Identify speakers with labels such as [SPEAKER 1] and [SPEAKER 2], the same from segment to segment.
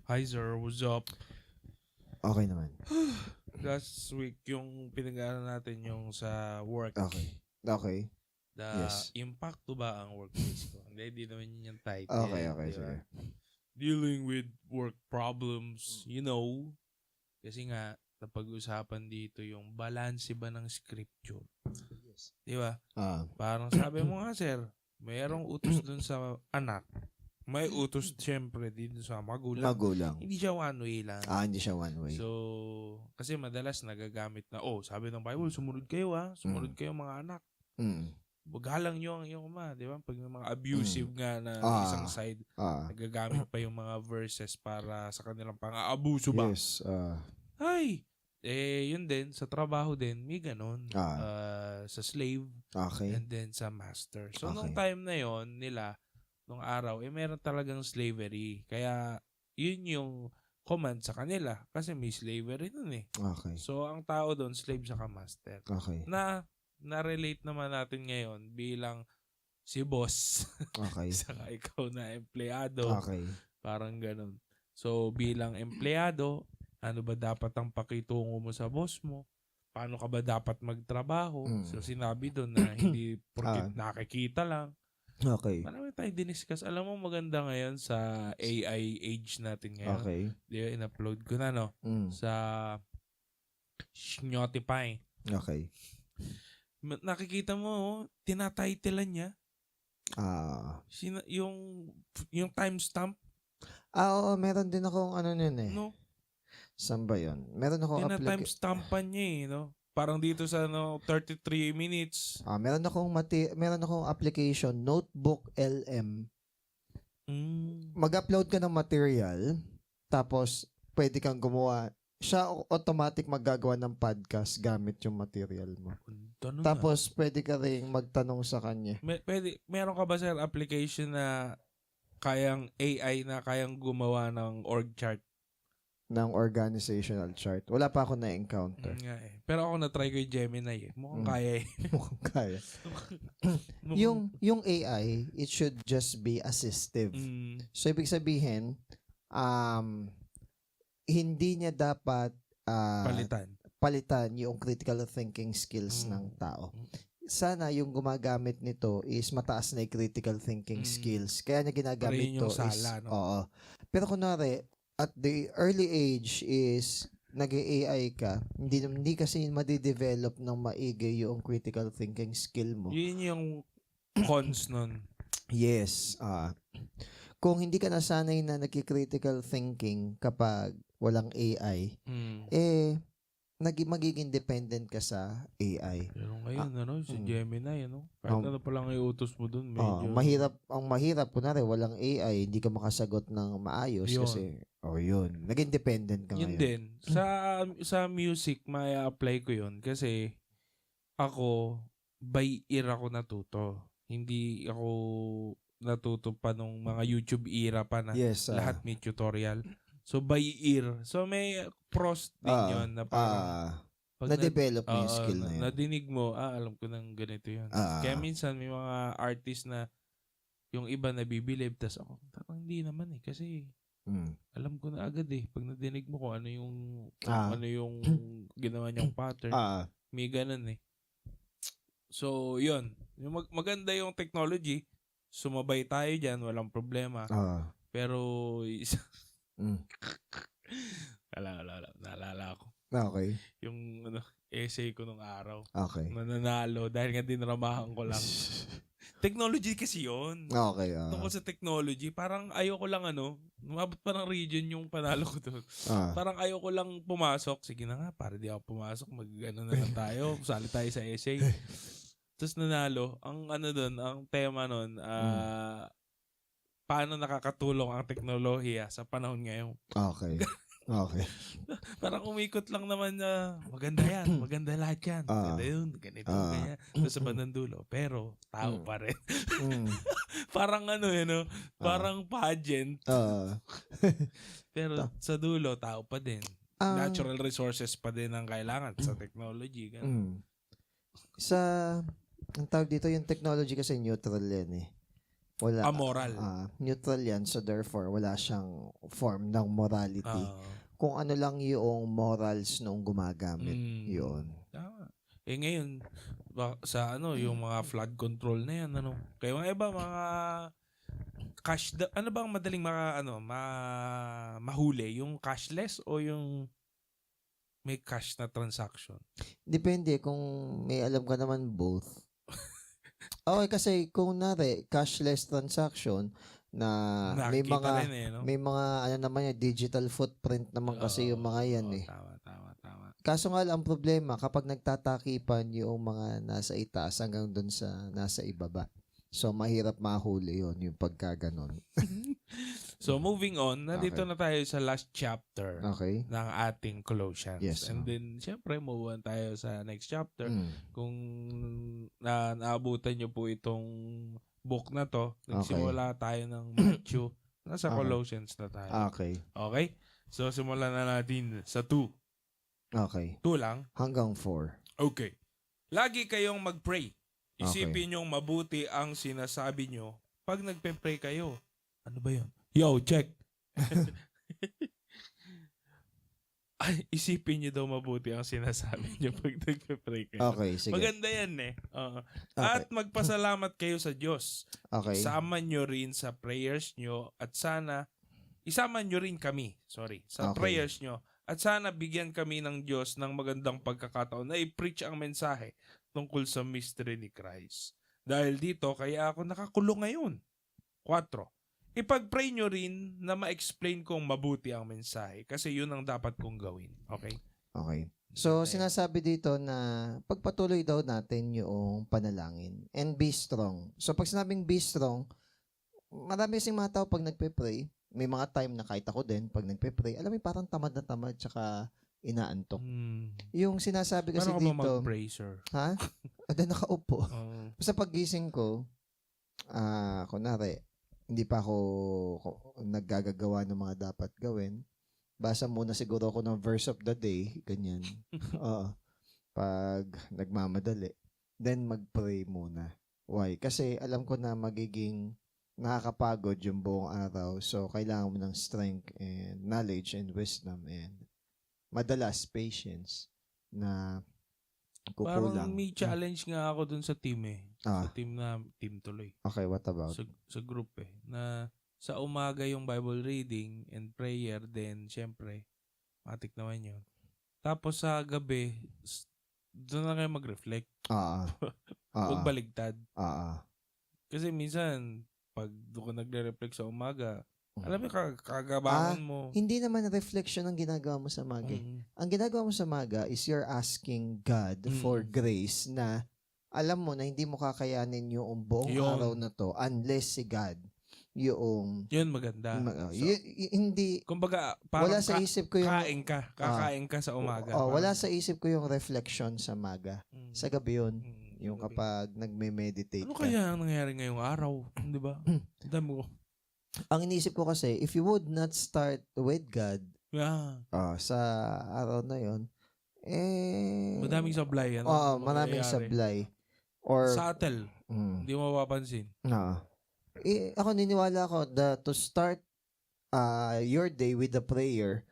[SPEAKER 1] Hi sir, what's up?
[SPEAKER 2] Okay naman.
[SPEAKER 1] Last week, yung pinag-aaral natin yung sa work.
[SPEAKER 2] Okay. Okay.
[SPEAKER 1] The
[SPEAKER 2] Yes.
[SPEAKER 1] impact to ba ang workplace ko? Hindi naman yun yung title.
[SPEAKER 2] Okay,
[SPEAKER 1] di ba?
[SPEAKER 2] sige.
[SPEAKER 1] Dealing with work problems, Kasi nga, napag-usapan dito yung balance ba ng scripture.
[SPEAKER 2] Yes.
[SPEAKER 1] Di ba?
[SPEAKER 2] Ah,
[SPEAKER 1] Parang sabi mo nga sir, mayroong utos dun sa anak. May utos siyempre din sa magulang.
[SPEAKER 2] magulang.
[SPEAKER 1] Hindi siya one way lang.
[SPEAKER 2] Hindi siya one way.
[SPEAKER 1] So, kasi madalas nagagamit na, sabi ng Bible, sumunod kayo sumunod kayo mga anak.
[SPEAKER 2] Mm.
[SPEAKER 1] Galang nyo ang iyong ama, di ba? Pag may mga abusive nga na isang side, nagagamit pa yung mga verses para sa kanilang pang-aabuso ba?
[SPEAKER 2] Yes.
[SPEAKER 1] Ay! Yun din, sa trabaho din, may ganun. Sa slave,
[SPEAKER 2] Okay.
[SPEAKER 1] and then sa master. So,
[SPEAKER 2] Okay.
[SPEAKER 1] nung time na yon nila, nung araw, meron talagang slavery. Kaya, yun yung command sa kanila. Kasi may slavery nun eh.
[SPEAKER 2] Okay.
[SPEAKER 1] So, ang tao doon, slave saka master.
[SPEAKER 2] Okay.
[SPEAKER 1] Na-relate naman natin ngayon bilang si boss.
[SPEAKER 2] Okay.
[SPEAKER 1] Saka ikaw na empleyado.
[SPEAKER 2] Okay.
[SPEAKER 1] Parang ganun. So, bilang empleyado, ano ba dapat ang pakitungo mo sa boss mo? Paano ka ba dapat magtrabaho? So, sinabi doon na hindi porkit nakikita lang.
[SPEAKER 2] Okay.
[SPEAKER 1] Marami tayong diniscuss. Alam mo, maganda ngayon sa AI age natin ngayon.
[SPEAKER 2] Okay.
[SPEAKER 1] Di ba, in-upload ko na, no? Sa Shnotify.
[SPEAKER 2] Okay.
[SPEAKER 1] Nakikita mo, tinatitlean niya. Yung timestamp.
[SPEAKER 2] Oo, meron din akong ano nun eh.
[SPEAKER 1] No?
[SPEAKER 2] Saan ba yun? Meron akong
[SPEAKER 1] Tina-timestampan niya eh, no? Parang dito sa 33 minutes.
[SPEAKER 2] meron akong application, Notebook LM. Mag-upload ka ng material, tapos pwede kang gumawa. Siya automatic maggagawa ng podcast gamit yung material mo. Tapos pwede ka rin magtanong sa kanya.
[SPEAKER 1] Meron ka ba sir application na kayang AI na kayang gumawa ng org chart?
[SPEAKER 2] Ng organizational chart. Wala pa ako na-encounter.
[SPEAKER 1] Pero ako na-try ko yung Gemini eh. Mukhang kaya eh.
[SPEAKER 2] Mukhang kaya. yung AI, it should just be assistive. So, ibig sabihin, hindi niya dapat palitan yung critical thinking skills ng tao. Sana yung gumagamit nito is mataas na yung critical thinking skills. Kaya niya ginagamit to is... Oo. Pero kunwari, at the early age is nag-AI ka, hindi kasi madidevelop ng maigi yung critical thinking skill mo.
[SPEAKER 1] Yun yung cons nun.
[SPEAKER 2] Yes. Kung hindi ka nasanay na nagki-critical thinking kapag walang AI, magiging dependent ka sa AI.
[SPEAKER 1] Pero ngayon, si Gemini, kahit ano pa lang iutos mo dun, medyo...
[SPEAKER 2] Ang mahirap, kunwari, walang AI, hindi ka makasagot ng maayos kasi, yun. Naging dependent ka ngayon.
[SPEAKER 1] Yun din. Sa music, may apply ko yun kasi ako, by ear ako natuto. Hindi ako natuto pa nung mga YouTube era pa na lahat may tutorial. So, by ear. So, may pros din yun na parang...
[SPEAKER 2] na-develop mo yung skill na yun.
[SPEAKER 1] Nadinig mo, alam ko nang ganito yun. Kaya minsan, may mga artist na yung iba nabibilib, tas ako, hindi naman eh. Kasi, alam ko na agad eh. Pag nadinig mo ko ano yung ginawa niyang pattern, may ganun eh. So, yun. Maganda yung technology. Sumabay tayo dyan, walang problema. Pero, naalala ko.
[SPEAKER 2] Okay.
[SPEAKER 1] Yung essay ko nung araw.
[SPEAKER 2] Okay.
[SPEAKER 1] Nananalo dahil nga dinramahan ko lang. Technology kasi yun.
[SPEAKER 2] Okay.
[SPEAKER 1] Tungkol sa technology, parang ayoko lang umabot pa ng region yung panalo ko doon. Parang ayoko lang pumasok. Sige na nga, para di ako pumasok. Na lang tayo. Sali tayo sa essay. Tapos nanalo. Ang ang tema doon, paano nakakatulong ang teknolohiya sa panahon ngayon.
[SPEAKER 2] Okay. Okay.
[SPEAKER 1] Parang umikot lang naman na maganda yan, maganda lahat yan. Maganda yun, ganito, ganyan. Tapos sa bandang dulo. Pero, tao pa rin. Parang parang pageant. Pero sa dulo, tao pa din. Natural resources pa din ang kailangan sa technology.
[SPEAKER 2] Ang tawag dito, yung technology kasi neutral yan eh. Wala.
[SPEAKER 1] Amoral.
[SPEAKER 2] Neutral yan. So therefore, wala siyang form ng morality. Kung ano lang yung morals nung gumagamit. Yun.
[SPEAKER 1] Tama. Ngayon, sa yung mga flood control na yan, kaya mga iba, mga cash, ano bang madaling mahuli? Yung cashless o yung may cash na transaction?
[SPEAKER 2] Depende kung may alam ka naman both. Okay, kasi kung cashless transaction na may mga rin no? May mga naman yan, digital footprint naman kasi yung mga yan
[SPEAKER 1] Tama.
[SPEAKER 2] Kaso nga lang ang problema kapag nagtatakipan yung mga nasa itaas hanggang dun sa nasa ibaba. So mahirap mahuli yung pagkaganon.
[SPEAKER 1] So moving on, nandito na tayo sa last chapter ng ating Colossians.
[SPEAKER 2] Yes,
[SPEAKER 1] and then syempre move on tayo sa next chapter. Kung naabutan nyo po itong book na to, nagsimula tayo ng Matthew, nasa Colossians na tayo.
[SPEAKER 2] Okay.
[SPEAKER 1] So simulan na natin sa 2. 2 lang?
[SPEAKER 2] Hanggang 4.
[SPEAKER 1] Okay. Lagi kayong mag-pray. Isipin nyong mabuti ang sinasabi nyo pag nagpe-pray kayo. Ano ba yun? Yo, check! Isipin nyo daw mabuti ang sinasabi nyo pag nagpe-pray kayo.
[SPEAKER 2] Okay, sige.
[SPEAKER 1] Maganda yan At magpasalamat kayo sa Diyos. Isama nyo rin sa prayers nyo at sana isama nyo rin kami, sa prayers nyo. At sana bigyan kami ng Diyos ng magandang pagkakataon na i-preach ang mensahe tungkol sa mystery ni Christ. Dahil dito, kaya ako nakakulong ngayon. 4. Ipag-pray nyo rin na ma-explain kong mabuti ang mensahe kasi yun ang dapat kong gawin. Okay?
[SPEAKER 2] So, sinasabi dito na pagpatuloy daw natin yung panalangin and be strong. So, pag sinabing be strong, marami kasing mga tao pag nagpe-pray, may mga time na kahit ako din, pag nagpe-pray, alam mo parang tamad na tamad tsaka inaantok. Yung sinasabi kasi
[SPEAKER 1] dito...
[SPEAKER 2] Paano
[SPEAKER 1] ka ba mag-pray, sir?
[SPEAKER 2] Ha? Nakaupo. Sa paggising ko, kunwari, hindi pa ako naggagawa ng mga dapat gawin. Basa muna siguro ako ng verse of the day, ganyan. Pag nagmamadali. Then mag-pray muna. Why? Kasi alam ko na magiging nakakapagod yung buong araw. So, kailangan mo ng strength and knowledge and wisdom and madalas patience na kukulang.
[SPEAKER 1] Parang may challenge nga ako dun sa team Sa team tuloy.
[SPEAKER 2] Okay, what about?
[SPEAKER 1] Sa group na sa umaga yung Bible reading and prayer, then syempre, matik naman yun. Tapos sa gabi, doon na kayo mag-reflect. Huwag baligtad. Kasi minsan, pag doon ka nagre-reflect sa umaga, alam mo, kagabangan mo.
[SPEAKER 2] Hindi naman reflection ang ginagawa mo sa umaga. Ang ginagawa mo sa umaga is you're asking God for grace na alam mo na hindi mo kakayanin yung buong araw na to unless si God yung...
[SPEAKER 1] Yun maganda.
[SPEAKER 2] Hindi...
[SPEAKER 1] Kumbaga, parang
[SPEAKER 2] wala sa isip ko yung...
[SPEAKER 1] Kakain ka sa umaga.
[SPEAKER 2] Wala sa isip ko yung reflection sa umaga. Sa gabi yun. Yung kapag nagme-meditate
[SPEAKER 1] ano kaya ang nangyari ngayong araw? Di ba? Dami ko.
[SPEAKER 2] Ang inisip ko kasi, if you would not start with God sa araw na yon,
[SPEAKER 1] madaming sablay.
[SPEAKER 2] Maraming sablay. Or
[SPEAKER 1] subtle. Hindi mo mapapansin.
[SPEAKER 2] Ako niniwala ko to start your day with a prayer,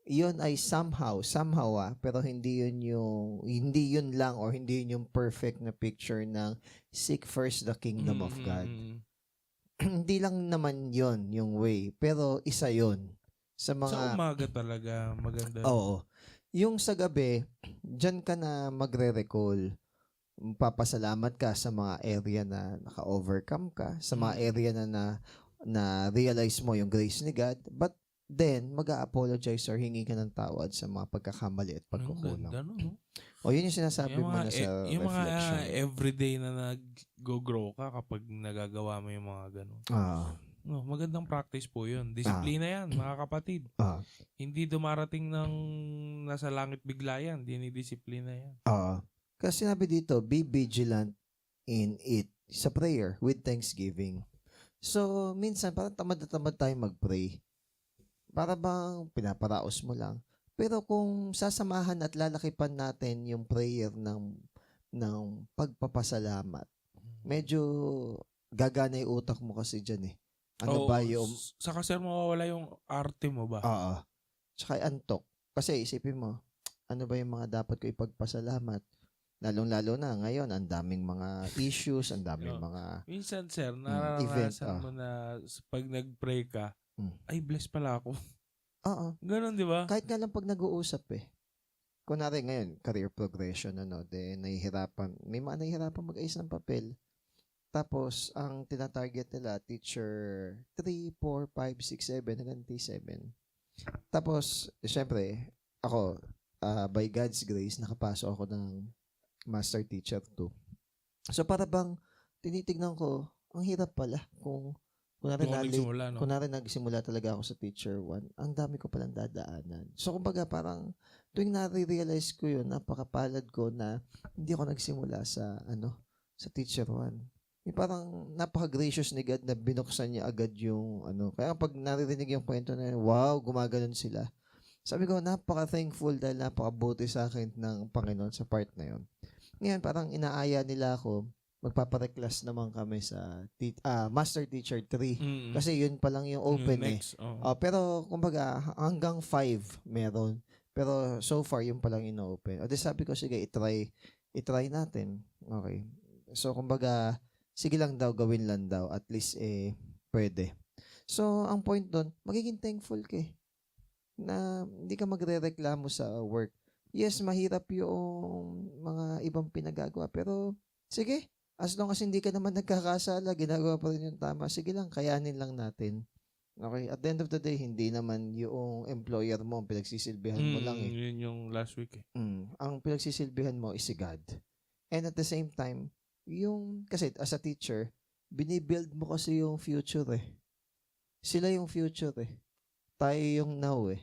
[SPEAKER 2] yun ay somehow pero hindi yun lang or hindi yun yung perfect na picture ng seek first the kingdom of God. Hindi lang naman yun yung way, pero isa yun sa
[SPEAKER 1] umaga talaga maganda.
[SPEAKER 2] Oo. Yung sa gabi, dyan ka na magre-recall. Papasalamat ka sa mga area na naka-overcome ka, sa mga area na realize mo yung grace ni God, but then, mag-a-apologize or hingi ka ng tawad sa mga pagkakamali at pagkukulang. Yun yung sinasabi mo na sa
[SPEAKER 1] yung
[SPEAKER 2] reflection.
[SPEAKER 1] Yung mga everyday na nag-go-grow ka kapag nagagawa mo yung mga ganun. Magandang practice po yun. Disiplina yan, mga kapatid. Hindi dumarating ng nasa langit bigla yan. Dinidisiplina yan.
[SPEAKER 2] Kasi sinabi dito, be vigilant in it. Sa prayer with thanksgiving. So, minsan, parang tamad na tamad tayo mag-pray. Para bang pinaparaos mo lang. Pero kung sasamahan at lalakipan natin yung prayer ng pagpapasalamat, medyo gagana yung utak mo kasi dyan eh. Ano ba yung...
[SPEAKER 1] Saka sir, mawawala yung arte mo ba?
[SPEAKER 2] Oo. Tsaka antok. Kasi isipin mo, ano ba yung mga dapat ko ipagpasalamat? Lalong-lalo na ngayon, ang daming mga issues, ang daming mga
[SPEAKER 1] minsan, sir, nararanasan mo na pag nag-pray ka, ay, bless pala ako.
[SPEAKER 2] Oo.
[SPEAKER 1] Ganon, di ba?
[SPEAKER 2] Kahit nga lang pag nag-uusap eh. Kunwari ngayon, career progression, may mga nahihirapan mag-ayos ng papel. Tapos, ang tinatarget nila, teacher 3, 4, 5, 6, 7, hanggang T7. Tapos, syempre, ako, by God's grace, nakapasok ako ng Master Teacher 2. So, para bang, tinitignan ko, ang hirap pala kung kunwari nagsimula talaga ako sa Teacher 1, ang dami ko palang dadaanan. So, kumbaga, parang, tuwing nare-realize ko yun, napakapalad ko na hindi ako nagsimula sa Teacher 1. Parang napaka-gracious ni God na binuksan niya agad yung Kaya pag naririnig yung kwento na yun, wow, gumaganon sila. Sabi ko, napaka-thankful dahil napaka-buti sa akin ng Panginoon sa part na yun. Ngayon, parang inaaya nila ako, magpapareklas naman kami sa Master Teacher 3. Kasi yun pa lang yung open next, pero, kumbaga, hanggang 5 meron. Pero, so far, yun pa lang yung open. O, di sabi ko, sige, itry natin. Okay. So, kumbaga, sige lang daw, gawin lang daw. At least, pwede. So, ang point doon, magiging thankful ka na hindi ka magre-reklamo sa work. Yes, mahirap yung mga ibang pinagagawa. Pero, sige, as long as hindi ka naman nagkakasala, ginagawa pa rin yung tama, sige lang, kayanin lang natin. Okay? At the end of the day, hindi naman yung employer mo, ang pinagsisilbihan mo lang eh.
[SPEAKER 1] Yun yung last week eh.
[SPEAKER 2] Ang pinagsisilbihan mo is si God. And at the same time, kasi as a teacher, binibuild mo kasi yung future eh. Sila yung future eh. Tayo yung now eh.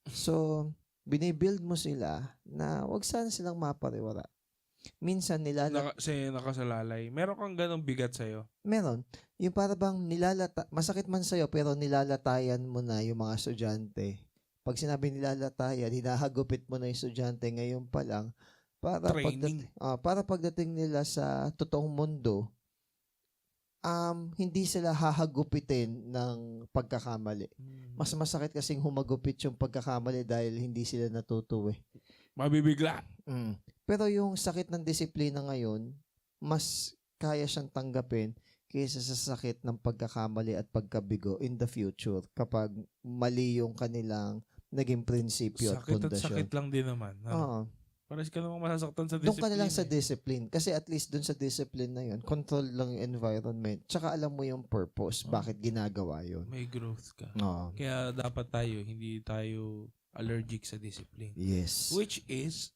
[SPEAKER 2] So, binibuild mo sila na wag sana silang mapariwara. Minsan
[SPEAKER 1] nakasalalay. Meron kang ganong bigat sa'yo?
[SPEAKER 2] Meron. Yung para bang masakit man sa'yo pero nilalatayan mo na yung mga estudyante. Pag sinabi nilalatayan, hinahagupit mo na yung estudyante ngayon pa lang para pagdating nila sa totoong mundo, hindi sila hahagupitin ng pagkakamali. Mas masakit kasing humagupit yung pagkakamali dahil hindi sila natuto eh.
[SPEAKER 1] Mabibigla.
[SPEAKER 2] Pero yung sakit ng disiplina ngayon, mas kaya siyang tanggapin kaysa sa sakit ng pagkakamali at pagkabigo in the future kapag mali yung kanilang naging prinsipyo at pundasyon.
[SPEAKER 1] Sakit lang din naman. Pares ka namang masasaktan sa discipline.
[SPEAKER 2] Doon ka na lang sa discipline. Kasi at least doon sa discipline na yun, control lang yung environment. Tsaka alam mo yung purpose, bakit ginagawa yun.
[SPEAKER 1] May growth ka. Kaya dapat hindi tayo allergic sa discipline.
[SPEAKER 2] Yes.
[SPEAKER 1] Which is,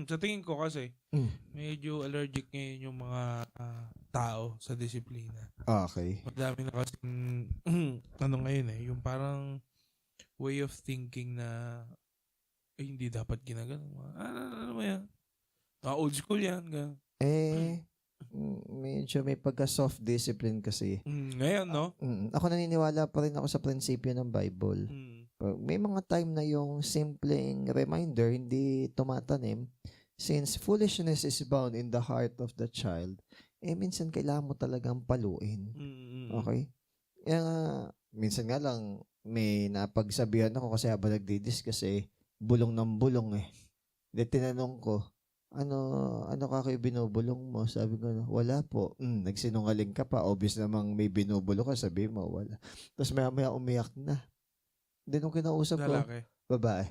[SPEAKER 1] sa tingin ko kasi, medyo allergic ngayon yung mga tao sa disiplina.
[SPEAKER 2] Okay.
[SPEAKER 1] Madami na kasing, ngayon yung parang way of thinking na hindi dapat ginagano. Ano mo yan? Old school yan.
[SPEAKER 2] Medyo may pagka-soft discipline kasi.
[SPEAKER 1] Ngayon, no?
[SPEAKER 2] Ako naniniwala pa rin ako sa prinsipyo ng Bible. May mga time na yung simpleng reminder hindi tumatanim. Since foolishness is bound in the heart of the child, minsan kailangan mo talagang paluin. Okay? Minsan nga lang, may napagsabihan ako kasi habang nagdidiscuss bulong ng bulong eh. Tinanong ko, ano ka kayo binubulong mo? Sabi ko, wala po. Nagsinungaling ka pa. Obvious namang may binubulong ka. Sabi mo, wala. Tapos maya umiyak na. Then nung kinausap ko, babae.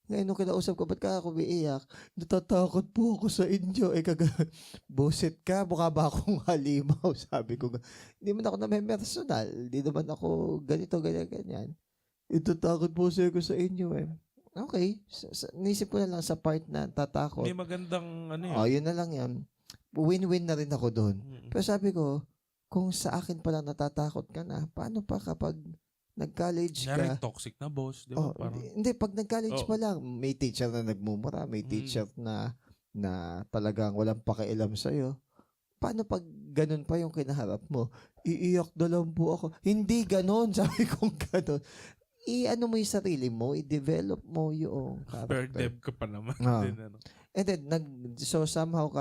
[SPEAKER 2] Ngayon nung kinausap ko, ba't ka ako umiiyak? Natatakot po ako sa inyo. Buset ka, mukha ba akong halimaw? Sabi ko, hindi man ako na may personal. Hindi naman ako ganito, ganyan. Natatakot po ako sa inyo Okay. Nisip ko na lang sa part na tatakot.
[SPEAKER 1] May magandang
[SPEAKER 2] yun na lang yan. Win-win na rin ako doon. Pero sabi ko, kung sa akin pala natatakot ka na, paano pa kapag nag-college ka?
[SPEAKER 1] Toxic na boss. Di ba?
[SPEAKER 2] Hindi, pag nag-college pa lang, may teacher na nagmumura, may teacher na talagang walang pakialam sa'yo. Paano pag ganun pa yung kinaharap mo? Iiyak na lang po ako. Hindi ganun, sabi kong ganun. I-ano mo yung sarili mo, i-develop mo yung character.
[SPEAKER 1] Dev ka pa naman.
[SPEAKER 2] And then, so somehow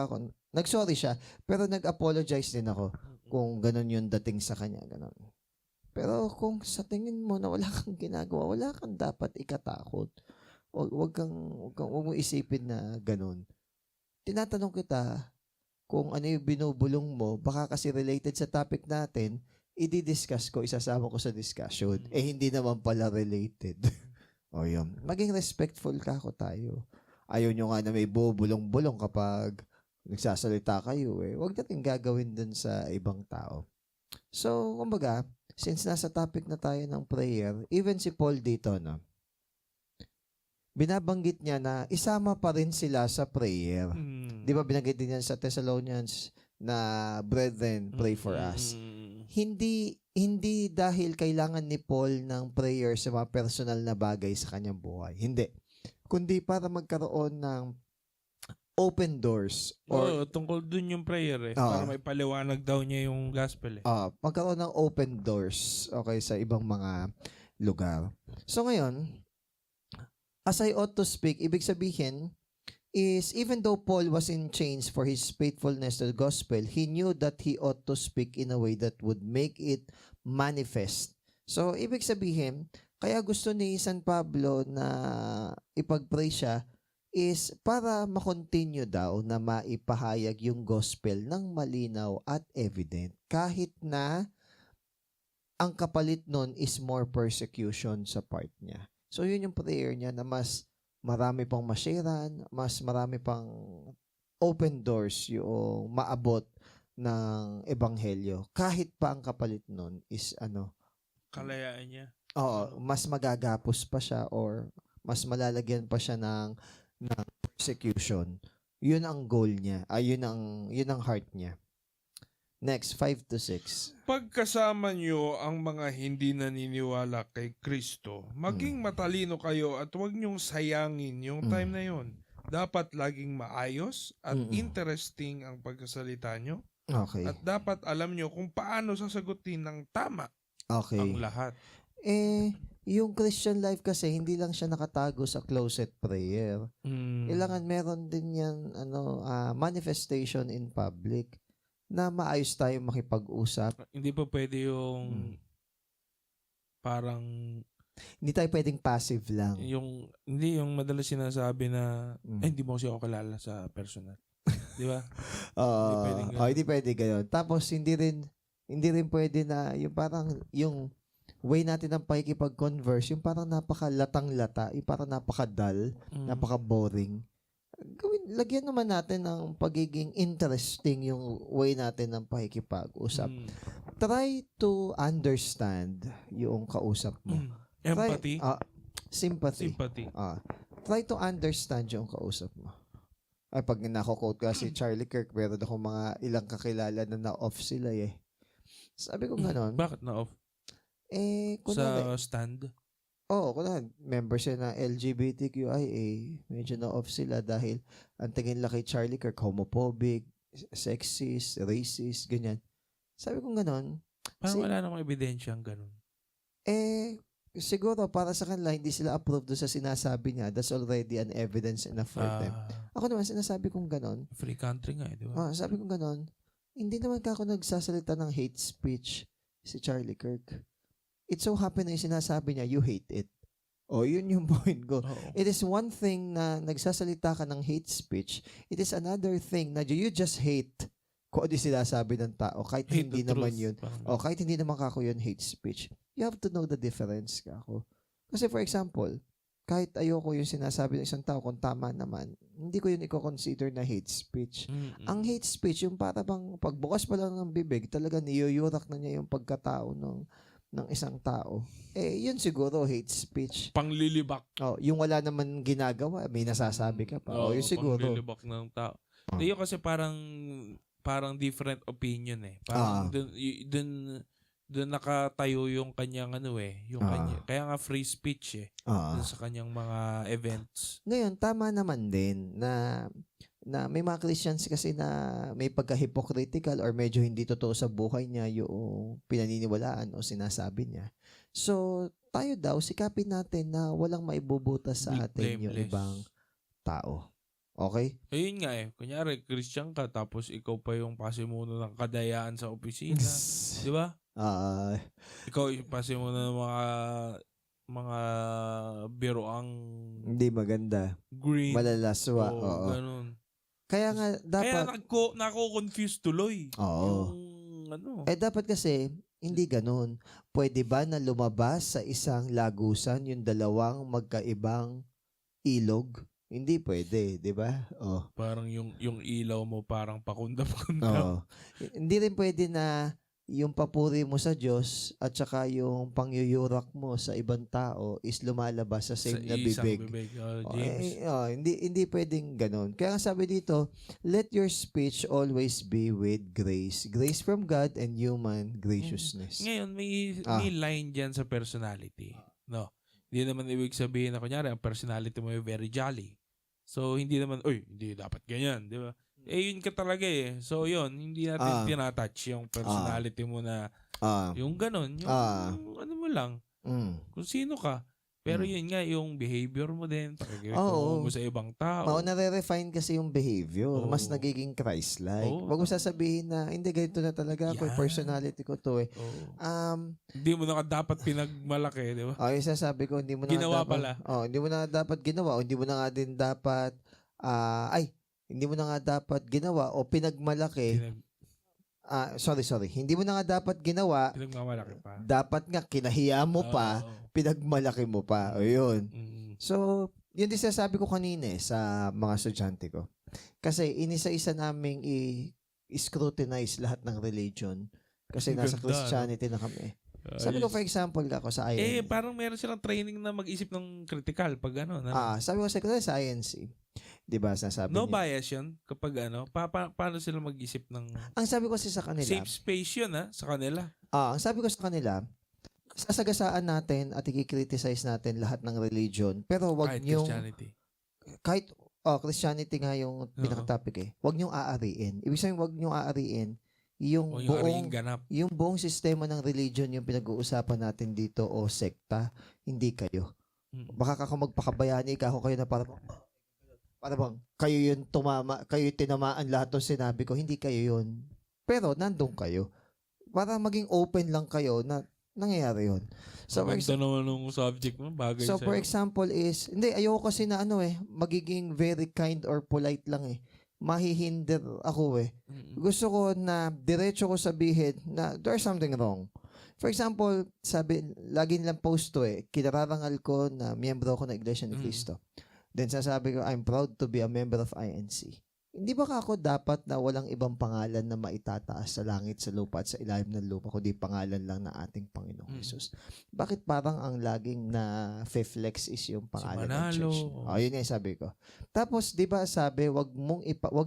[SPEAKER 2] nag-sorry siya, pero nag-apologize din ako. kung ganun yung dating sa kanya, ganun. Pero kung sa tingin mo na wala kang ginagawa, wala kang dapat ikatakot. Wag mo isipin na ganun. Tinatanong kita kung ano yung binubulong mo, baka kasi related sa topic natin, i-discuss ko, isasama ko sa discussion. Hindi naman pala related. O yun. Maging respectful ka tayo. Ayaw nyo nga na may bubulong-bulong kapag nagsasalita kayo. Huwag natin gagawin dun sa ibang tao. So, kumbaga, since nasa topic na tayo ng prayer, even si Paul dito, no, binabanggit niya na isama pa rin sila sa prayer. Di ba binanggit din yan sa Thessalonians na, brethren, pray for us. Hindi dahil kailangan ni Paul ng prayer sa mga personal na bagay sa kanyang buhay. Hindi. Kundi para magkaroon ng open doors.
[SPEAKER 1] Tungkol dun yung prayer para may paliwanag daw niya yung gospel
[SPEAKER 2] magkaroon ng open doors, okay, sa ibang mga lugar. So ngayon, as I ought to speak, ibig sabihin is even though Paul was in chains for his faithfulness to the gospel, he knew that he ought to speak in a way that would make it manifest. So, ibig sabihin, kaya gusto ni San Pablo na ipag-pray siya is para ma-continue daw na maipahayag yung gospel ng malinaw at evident kahit na ang kapalit nun is more persecution sa part niya. So, yun yung prayer niya na mas marami pang masharean, mas marami pang open doors yung maabot ng ebanghelyo. Kahit pa ang kapalit nun is
[SPEAKER 1] kalayaan niya.
[SPEAKER 2] Oo, mas magagapos pa siya or mas malalagyan pa siya ng persecution. Yun ang goal niya. Yun ang heart niya. Next, 5-6.
[SPEAKER 1] Pagkasama nyo ang mga hindi naniniwala kay Kristo, maging matalino kayo at huwag nyong sayangin yung time na yun. Dapat laging maayos at interesting ang pagkasalita nyo.
[SPEAKER 2] Okay.
[SPEAKER 1] At dapat alam nyo kung paano sasagutin ng tama ang lahat.
[SPEAKER 2] Yung Christian life kasi, hindi lang siya nakatago sa closet prayer. Kailangan meron din yan manifestation in public na maayos tayo makipag-usap.
[SPEAKER 1] Hindi pa pwede yung parang
[SPEAKER 2] hindi tayo pwedeng passive lang.
[SPEAKER 1] Hindi yung madalas sinasabi na hindi mo kasi ako kilala sa personal. Di ba?
[SPEAKER 2] Hindi pwede ganun. Tapos hindi rin pwede na yung parang yung way natin ng pakikipag-converse, yung parang napakalatang-lata, yung parang napaka-dull, napaka-boring. Lagyan naman natin ng pagiging interesting yung way natin ng pakikipag-usap. Try to understand yung kausap mo.
[SPEAKER 1] Empathy?
[SPEAKER 2] Sympathy. Try to understand yung kausap mo. Ay, pag nako-quote ka si Charlie Kirk, meron ako mga ilang kakilala na na-off sila Sabi ko ganon.
[SPEAKER 1] Bakit na-off? Sa stand?
[SPEAKER 2] Kunwari, member siya ng LGBTQIA, medyo na-off sila dahil ang tingin lang kay Charlie Kirk, homophobic, sexist, racist, ganyan. Sabi ko ganon.
[SPEAKER 1] Parang wala namang ebidensya ang ganon.
[SPEAKER 2] Siguro para sa kanila, hindi sila approved sa sinasabi niya. That's already an evidence enough for them. Ako naman, sinasabi kong ganon.
[SPEAKER 1] Free country nga di ba?
[SPEAKER 2] Sabi kong ganon, hindi naman ako nagsasalita ng hate speech si Charlie Kirk. It so happen na yung sinasabi niya, you hate it. Yun yung point ko. It is one thing na nagsasalita ka ng hate speech. It is another thing na you just hate kung ano sinasabi ng tao. Kahit
[SPEAKER 1] hate
[SPEAKER 2] hindi naman yun. Kahit hindi naman kako yun hate speech. You have to know the difference kako. Kasi for example, kahit ayoko yung sinasabi ng isang tao kung tama naman, hindi ko yun i-consider na hate speech. Ang hate speech, yung para bang pagbukas pa lang ng bibig, talaga niyuyurak na niya yung pagkatao ng isang tao. Yun siguro hate speech.
[SPEAKER 1] Panglilibak.
[SPEAKER 2] Yung wala naman ginagawa, may nasasabi ka pa. Yun siguro.
[SPEAKER 1] Panglilibak ng tao. Yun kasi parang different opinion Parang dun nakatayo yung kanyang yung kanya. Kaya nga free speech dun sa kanyang mga events.
[SPEAKER 2] Ngayon, tama naman din na may mga Christians kasi na may pagka-hypocritical or medyo hindi totoo sa buhay niya yung pinaniniwalaan o sinasabi niya. So, tayo daw, sikapin natin na walang maibubutas sa atin yung ibang tao. Okay?
[SPEAKER 1] Ayun nga kunyari, Christian ka, tapos ikaw pa yung pasimuno ng kadayaan sa opisina. Di ba? Ikaw yung pasimuno ng mga biroang
[SPEAKER 2] hindi maganda.
[SPEAKER 1] green.
[SPEAKER 2] Malalaswa.
[SPEAKER 1] Ganun.
[SPEAKER 2] Kaya nga, dapat...
[SPEAKER 1] Kaya nako-confuse tuloy.
[SPEAKER 2] Oo. Dapat kasi, hindi ganun. Pwede ba na lumabas sa isang lagusan yung dalawang magkaibang ilog? Hindi pwede, di ba?
[SPEAKER 1] Parang yung ilaw mo parang pakundam-kundam.
[SPEAKER 2] Hindi rin pwede na yung papuri mo sa Diyos at saka yung pangyuyurak mo sa ibang tao is lumalabas sa same na bibig.
[SPEAKER 1] James.
[SPEAKER 2] Hindi pwedeng ganun. Kaya nga sabi dito, let your speech always be with grace. Grace from God and human graciousness.
[SPEAKER 1] Ngayon, may line dyan sa personality. No. Hindi naman ibig sabihin na kunyari, ang personality mo ay very jolly. So, hindi naman, hindi dapat ganyan. Di ba? Yun ka talaga So, yun, hindi natin tinatouch yung personality mo na yung ganun. Yung ano mo lang. Kung sino ka. Pero yun nga, yung behavior mo din. Pagkakita mo sa ibang tao.
[SPEAKER 2] Nare-refine kasi yung behavior. Mas nagiging Christ-like. Wag mo sasabihin na, hindi, ganito na talaga ako. Personality ko to
[SPEAKER 1] Hindi mo na dapat pinagmalaki, di ba?
[SPEAKER 2] Yung sasabi ko, hindi mo na
[SPEAKER 1] ginawa
[SPEAKER 2] dapat,
[SPEAKER 1] pala.
[SPEAKER 2] Hindi mo na dapat ginawa. O hindi mo na nga din dapat, hindi mo na nga dapat ginawa o pinagmalaki. Sorry. Hindi mo na nga dapat ginawa.
[SPEAKER 1] Pinagmamalaki pa.
[SPEAKER 2] Dapat nga, kinahiya mo pa, pinagmalaki mo pa. O yun. So, yun din sasabi ko kanina sa mga estudyante ko. Kasi inisa-isa naming i-scrutinize lahat ng religion. Kasi nasa Christianity na kami. Sabi ko, for example, ako sa INC.
[SPEAKER 1] Parang meron silang training na mag-isip ng critical pag ano.
[SPEAKER 2] Sabi ko sa INC. Diba, sasabi
[SPEAKER 1] no
[SPEAKER 2] niya.
[SPEAKER 1] Bias yun? Kapag paano sila mag-isip ng...
[SPEAKER 2] Ang sabi ko sa kanila...
[SPEAKER 1] Safe space yun sa kanila.
[SPEAKER 2] Ang sabi ko sa kanila, sasagasaan natin at i-criticize natin lahat ng religion. Pero wag niyong...
[SPEAKER 1] Christianity.
[SPEAKER 2] Kahit Christianity nga yung pinaka-topic Wag niyong aariin. Ibig sabihin, wag niyong aariin yung buong sistema ng religion yung pinag-uusapan natin dito o sekta. Hindi kayo. Baka ako magpakabayani ka ako kayo na para bang kayo yung kayo tinamaan lahat ng sinabi ko, hindi kayo yun. Pero nandun kayo. Para maging open lang kayo na nangyayari yun.
[SPEAKER 1] So, naman nung subject mo, bagay
[SPEAKER 2] so for example is, hindi, ayoko kasi na magiging very kind or polite lang mahihinder ako Gusto ko na diretso ko sabihin na there's something wrong. For example, lagi nilang post to kinararangal ko na miyembro ako ng Iglesia ni Cristo. Then sasabi ko, I'm proud to be a member of INC. Hindi ba ako dapat na walang ibang pangalan na maitataas sa langit, sa lupa at sa ilalim ng lupa, kundi pangalan lang ng ating Panginoong Jesus? Bakit parang ang laging na flex is yung pangalan ng church? Yun nga yung sabi ko. Tapos, di ba sabi, wag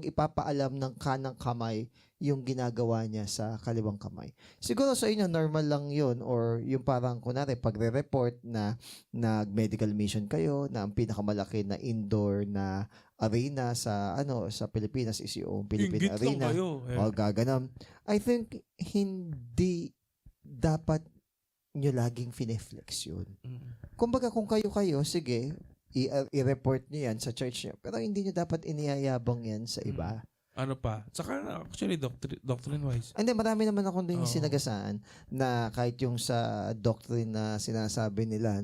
[SPEAKER 2] ipapaalam ng kanang kamay yung ginagawa niya sa kaliwang kamay. Siguro sa inyo, normal lang yun. Or yung parang, kunwari, pagre-report na nag-medical mission kayo, na ang pinakamalaki na indoor na arena sa Pilipinas is yung Philippine Arena. O gaganon. I think, hindi dapat nyo laging fineflex yun. Kumbaga, kung kayo, sige, i-report nyo yan sa church nyo. Pero hindi nyo dapat iniyayabang yan sa iba.
[SPEAKER 1] Ano pa? Saka actually, doctrine-wise.
[SPEAKER 2] Hindi, marami naman akong din sinagasaan na kahit yung sa doctrine na sinasabi nila,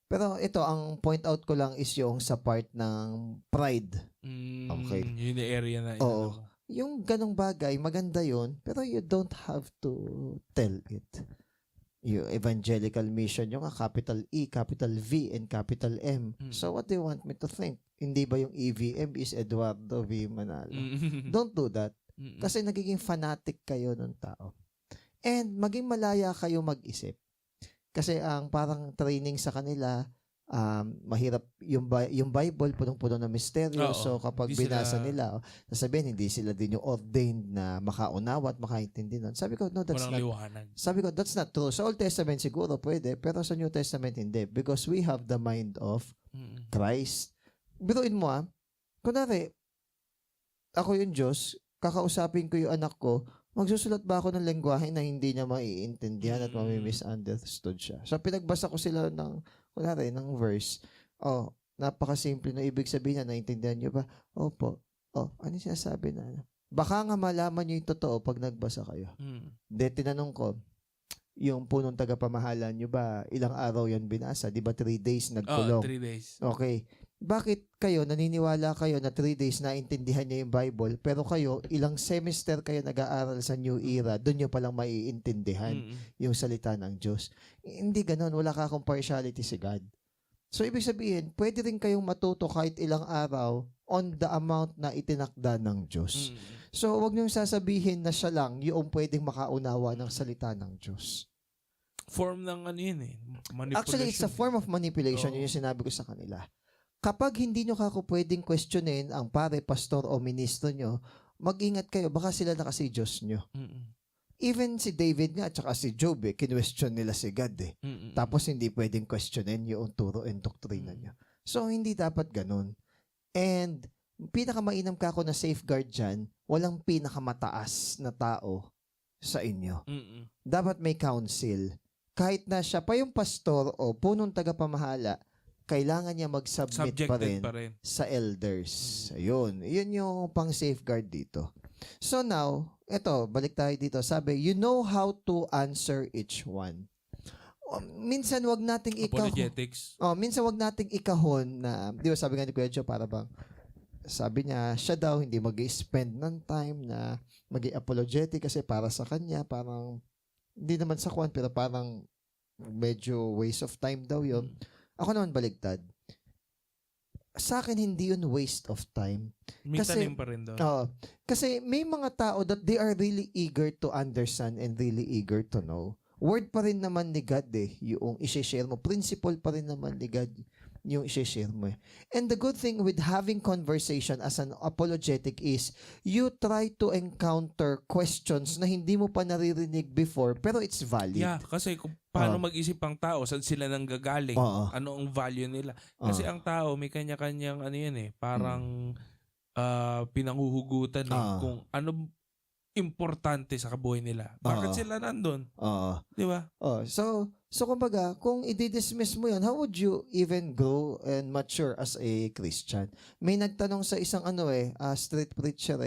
[SPEAKER 2] Pero ito, ang point out ko lang is yung sa part ng pride. Okay.
[SPEAKER 1] Yun yung area na
[SPEAKER 2] Yung ganong bagay, maganda yun, pero you don't have to tell it. Yung evangelical mission, yung capital E, capital V, and capital M. So what do you want me to think? Hindi ba yung EVM is Eduardo V. Manalo? Don't do that. Kasi nagiging fanatic kayo ng tao. And maging malaya kayo mag-isip. Kasi ang parang training sa kanila, mahirap yung Bible punong-puno ng misteryo. So kapag binasa nila, sasabihin hindi sila din yung ordained na makaunawa at makaintindi nun. Sabi ko, no, that's not. Sabi ko, that's not true. Sa Old Testament siguro pwede, pero sa New Testament hindi. Because we have the mind of Christ. Biruin mo kunwari, ako yung Diyos, kakausapin ko yung anak ko, magsusulat ba ako ng lengguwahe na hindi niya maiintindihan at mami-misunderstood siya? So, pinagbasa ko sila ng verse. Napakasimple na ibig sabihin na, naintindihan nyo ba? Opo. Ano sinasabi na? Baka nga malaman nyo yung totoo pag nagbasa kayo. De, tinanong ko, yung punong tagapamahalan nyo ba, ilang araw yan binasa? Di ba 3 days nagkulong?
[SPEAKER 1] 3 days.
[SPEAKER 2] Okay. Bakit kayo, naniniwala kayo na 3 days naintindihan niyo yung Bible, pero kayo, ilang semester kayo nag-aaral sa New Era, doon nyo palang maiintindihan yung salita ng Diyos. Hindi ganun. Wala ka akong partiality si God. So, ibig sabihin, pwede rin kayong matuto kahit ilang araw on the amount na itinakda ng Diyos. So, wag niyong sasabihin na siya lang yung pwedeng makaunawa ng salita ng Diyos.
[SPEAKER 1] Form ng ano yun eh. Manipulation.
[SPEAKER 2] Actually, it's a form of manipulation. Yun yung sinabi ko sa kanila. Kapag hindi nyo kako pwedeng questionin ang pare, pastor o ministro nyo, mag-ingat kayo. Baka sila na kasi Diyos nyo. Even si David nga at saka si Job, kinwestiyon nila si God eh. Tapos hindi pwedeng questionin yung turo and doktrina nyo. So, hindi dapat ganun. And, pinakamainam ka ako na safeguard dyan, walang pinakamataas na tao sa inyo. Dapat may counsel. Kahit na siya pa yung pastor o punong tagapamahala, kailangan niya mag-submit pa rin sa elders. Ayun. Yun yung pang-safeguard dito. So now, eto, balik tayo dito. Sabi, you know how to answer each one. Minsan wag nating
[SPEAKER 1] apologetics.
[SPEAKER 2] Minsan wag nating ikahon na, di ba sabi nga ni Kuya Joe, para bang, sabi niya, siya daw hindi mag-spend ng time na mag-apologetic kasi para sa kanya, parang, hindi naman sa kwan, pero parang medyo waste of time daw yun. Ako naman baligtad. Sa akin, hindi yun waste of time.
[SPEAKER 1] May tanim pa rin doon.
[SPEAKER 2] Kasi may mga tao that they are really eager to understand and really eager to know. Word pa rin naman ni God yung isi-share mo. Principle pa rin naman ni God yung isi-share mo. And the good thing with having conversation as an apologetic is you try to encounter questions na hindi mo pa naririnig before pero it's valid.
[SPEAKER 1] Yeah, kasi kung paano mag-isip ang tao, saan sila nanggagaling, ano ang value nila. Kasi ang tao may kanya-kanyang ano yan parang pinanghuhugutan kung ano importante sa kabuhay nila. Bakit sila nandun? Di ba?
[SPEAKER 2] So kumbaga, kung i-dismiss mo yan, how would you even grow and mature as a Christian? May nagtanong sa isang street preacher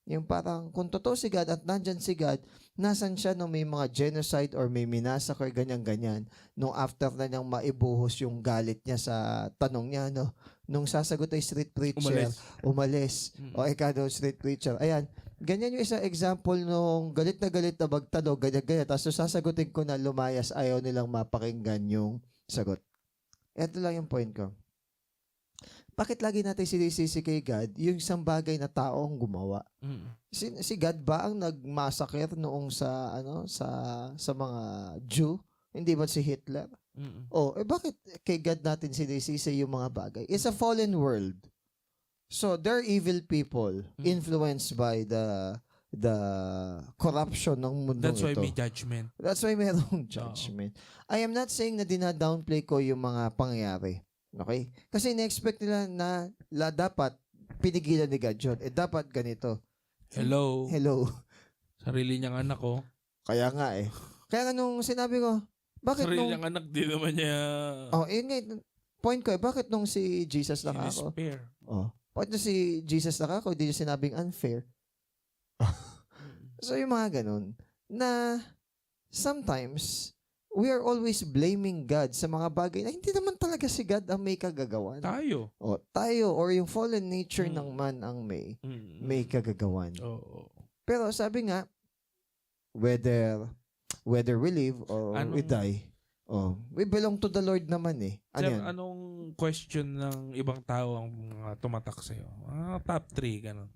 [SPEAKER 2] yung parang, kung totoo si God at nandyan si God, nasan siya nung may mga genocide or may minasakor, ganyan-ganyan, nung after na niyang maibuhos yung galit niya sa tanong niya, nung sasagot ay street preacher, umalis. O ikaw daw, street preacher. Ayan, ganyan yung isang example nung galit na magtanong, ganyan-ganyan. Tapos sasagutin ko na lumayas, ayaw nilang mapakinggan yung sagot. Ito lang yung point ko. Bakit lagi natin sinisisi kay God yung isang bagay na tao ang gumawa? Si God ba ang nagmassacre noong sa mga Jew? Hindi ba si Hitler? Bakit kay God natin sinisisi yung mga bagay? It's a fallen world. So, there are evil people influenced by the corruption ng mundo ito.
[SPEAKER 1] That's why may judgment.
[SPEAKER 2] That's why mayroong judgment. I am not saying na dina-downplay ko yung mga pangyayari. Okay? Kasi na-expect nila na dapat pinigilan ni God yun. Dapat ganito.
[SPEAKER 1] Hello. Sarili niyang anak ko.
[SPEAKER 2] Kaya nga Kaya nga nung sinabi ko, bakit
[SPEAKER 1] sarili niyang anak, di naman niya...
[SPEAKER 2] yun nga, point ko bakit nung si Jesus nakako? Bakit nung si Jesus nakako, hindi niya sinabing unfair? So yung mga ganun, na sometimes, we are always blaming God sa mga bagay na hindi naman talaga si God ang may kagagawan. Tayo or yung fallen nature ng man ang may kagagawan. Pero sabi nga, whether we live or we die, we belong to the Lord naman
[SPEAKER 1] Sir, anong question ng ibang tao ang tumatak sa'yo? Top 3, gano'n.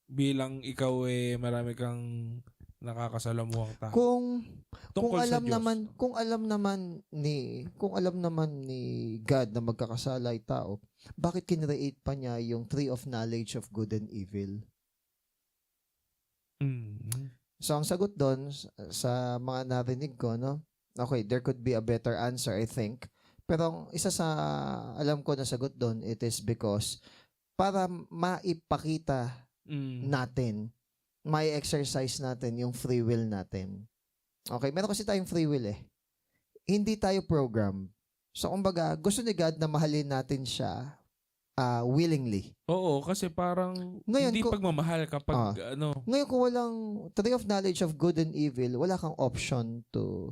[SPEAKER 1] Bilang ikaw marami kang nakakasalamuhang tao. Kung alam naman ni God na magkakasala ay tao, bakit kinreate pa niya yung tree of knowledge of good and evil? So ang sagot doon sa mga narinig ko, okay, there could be a better answer, I think. Pero ang isa sa alam ko na sagot doon, it is because para maipakita natin, may exercise natin yung free will natin. Okay, meron kasi tayong free will Hindi tayo program.
[SPEAKER 2] So, kumbaga, gusto ni God na mahalin natin siya willingly.
[SPEAKER 1] Oo, kasi parang ngayon, hindi pagmamahal kapag
[SPEAKER 2] Ngayon, kung walang tree of knowledge of good and evil, wala kang option to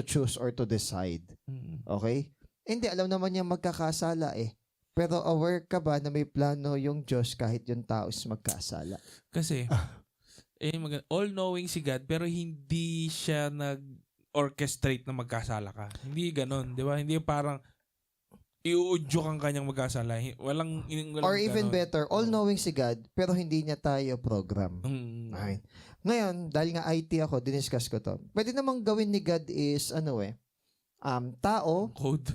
[SPEAKER 2] choose or to decide. Okay? Hindi, alam naman niya magkakasala eh. Pero aware ka ba na may plano yung Diyos kahit yung tao is magkasala?
[SPEAKER 1] Kasi, all-knowing si God, pero hindi siya nag-orchestrate na magkasala ka. Hindi ganon, di ba? Hindi parang iuudyo kang kanyang magkasala. Walang
[SPEAKER 2] or even ganon. Better, all-knowing si God, pero hindi niya tayo program. Okay. Ngayon, dahil nga IT ako, diniscuss ko to. Pwede namang gawin ni God is, tao.
[SPEAKER 1] Code.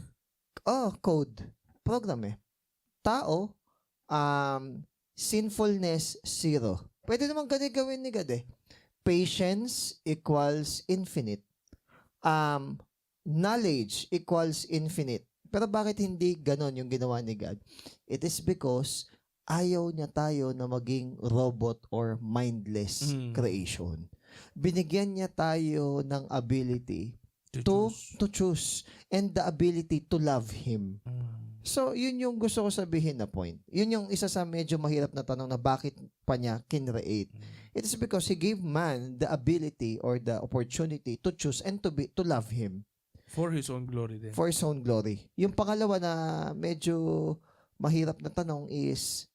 [SPEAKER 2] Code. Program eh. Tao, sinfulness, 0. Pwede namang ganun gawin ni God eh. Patience equals infinite. Knowledge equals infinite. Pero bakit hindi ganon yung ginawa ni God? It is because ayaw niya tayo na maging robot or mindless creation. Binigyan niya tayo ng ability to choose and the ability to love Him. So, yun yung gusto ko sabihin na point. Yun yung isa sa medyo mahirap na tanong na bakit pa niya kinreate. It is because He gave man the ability or the opportunity to choose and to love Him.
[SPEAKER 1] For His own glory din.
[SPEAKER 2] For His own glory. Yung pangalawa na medyo mahirap na tanong is,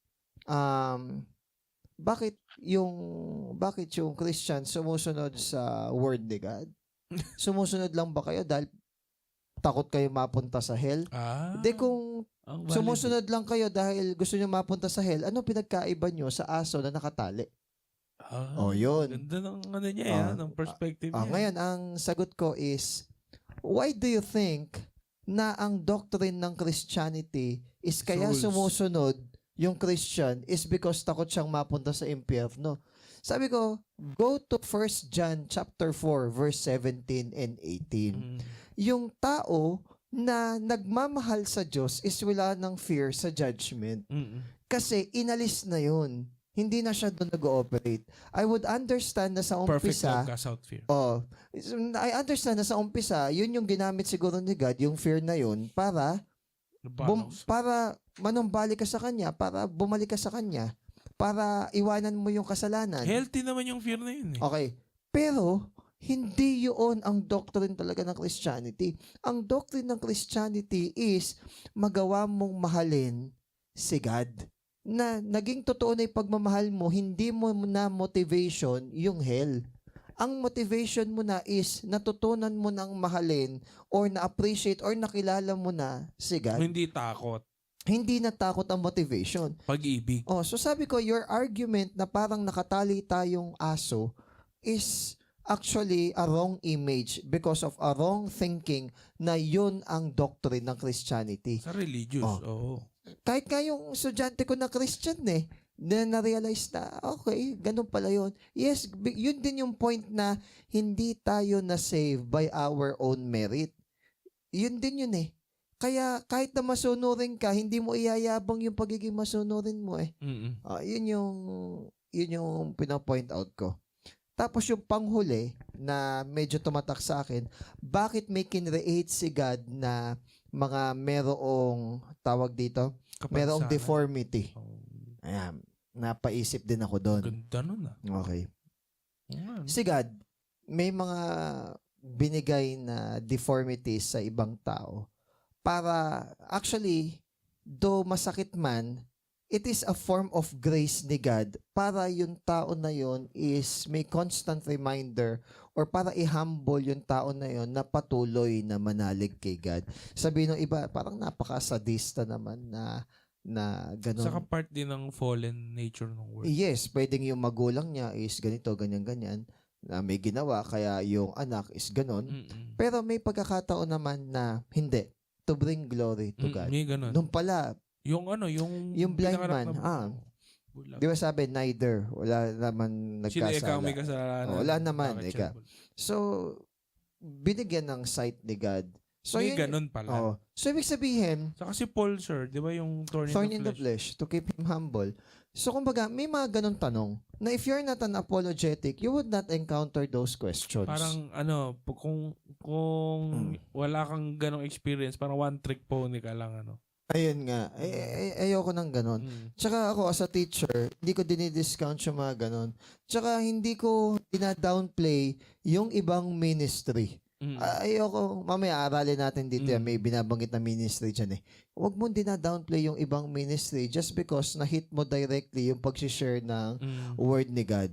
[SPEAKER 2] bakit yung Christian sumusunod sa word ni God? Sumusunod lang ba kayo dahil takot kayo mapunta sa hell? Hindi, kung sumusunod lang kayo dahil gusto nyo mapunta sa hell, ano pinagkaiba nyo sa aso na nakatali? Yun.
[SPEAKER 1] Ganda ng niya, ng perspective niya.
[SPEAKER 2] Ngayon, ang sagot ko is, why do you think na ang doctrine ng Christianity is kaya sumusunod yung Christian is because takot siyang mapunta sa impyerno? Sabi ko, go to 1 John chapter 4 verse 17 and 18. Yung tao na nagmamahal sa Diyos is wala ng fear sa judgment. Kasi inalis na yun. Hindi na siya doon nag-ooperate. I would understand na sa umpisa...
[SPEAKER 1] Perfect love casts out fear.
[SPEAKER 2] I understand na sa umpisa, yun yung ginamit siguro ni God, yung fear na yun, para manumbalik ka sa Kanya, para bumalik ka sa Kanya, para iwanan mo yung kasalanan.
[SPEAKER 1] Healthy naman yung fear na yun eh.
[SPEAKER 2] Okay. Pero, hindi yun ang doctrine talaga ng Christianity. Ang doctrine ng Christianity is magawa mong mahalin si God. Na naging totoo na yung pagmamahal mo, hindi mo na motivation yung hell. Ang motivation mo na is natutunan mo nang mahalin or na-appreciate or nakilala mo na si God.
[SPEAKER 1] Hindi takot.
[SPEAKER 2] Hindi na takot ang motivation.
[SPEAKER 1] Pag-ibig.
[SPEAKER 2] So sabi ko, your argument na parang nakatali tayong aso is actually a wrong image because of a wrong thinking na yun ang doctrine ng Christianity.
[SPEAKER 1] Sa religious, oo.
[SPEAKER 2] Kahit nga yung estudyante ko na Christian na-realize na, okay, ganun pala yun. Yes, yun din yung point na hindi tayo na-save by our own merit. Yun din yun eh. Kaya kahit na masunurin ka, hindi mo iyayabang yung pagiging masunurin mo eh. Yun yung pinapoint out ko. Tapos yung panghuli na medyo tumatak sa akin, bakit may kinreate si God na mga merong tawag dito? Merong deformity. Ayan. Napaisip din ako doon.
[SPEAKER 1] Ganda nun ah.
[SPEAKER 2] Okay. Si God, may mga binigay na deformities sa ibang tao. Para, actually, though masakit man, it is a form of grace ni God para yung tao na yon is may constant reminder or para i-humble yung tao na yon na patuloy na manalig kay God. Sabi ng iba, parang napaka-sadista naman na ganun.
[SPEAKER 1] Saka part din ng fallen nature ng world.
[SPEAKER 2] Yes, pwedeng yung magulang niya is ganito, ganyan-ganyan na may ginawa, kaya yung anak is ganun. Pero may pagkakataon naman na hindi. To bring glory to God.
[SPEAKER 1] May ganun.
[SPEAKER 2] Nung pala,
[SPEAKER 1] yung
[SPEAKER 2] blind man, di ba sabi, neither. Wala naman nagkasala.
[SPEAKER 1] Sino may kasalanan?
[SPEAKER 2] Wala naman. So, binigyan ng sight ni God So,
[SPEAKER 1] may ganun pala.
[SPEAKER 2] So, ibig sabihin,
[SPEAKER 1] so, kasi Paul, sir, di ba yung thorn
[SPEAKER 2] in the flesh to keep him humble. So, kumbaga, may mga ganun tanong na if you're not an apologetic, you would not encounter those questions.
[SPEAKER 1] Parang, kung wala kang ganong experience, parang one trick pony ka lang,
[SPEAKER 2] Ayun nga. Ayoko ng ganun. Tsaka ako, as a teacher, hindi ko dinidiscount yung mga ganun. Tsaka hindi ko dina-downplay yung ibang ministry. Ayoko, mamaya aralin natin dito yan, may binabanggit na ministry dyan eh. Huwag mo dina-downplay yung ibang ministry just because na-hit mo directly yung pag-share ng word ni God.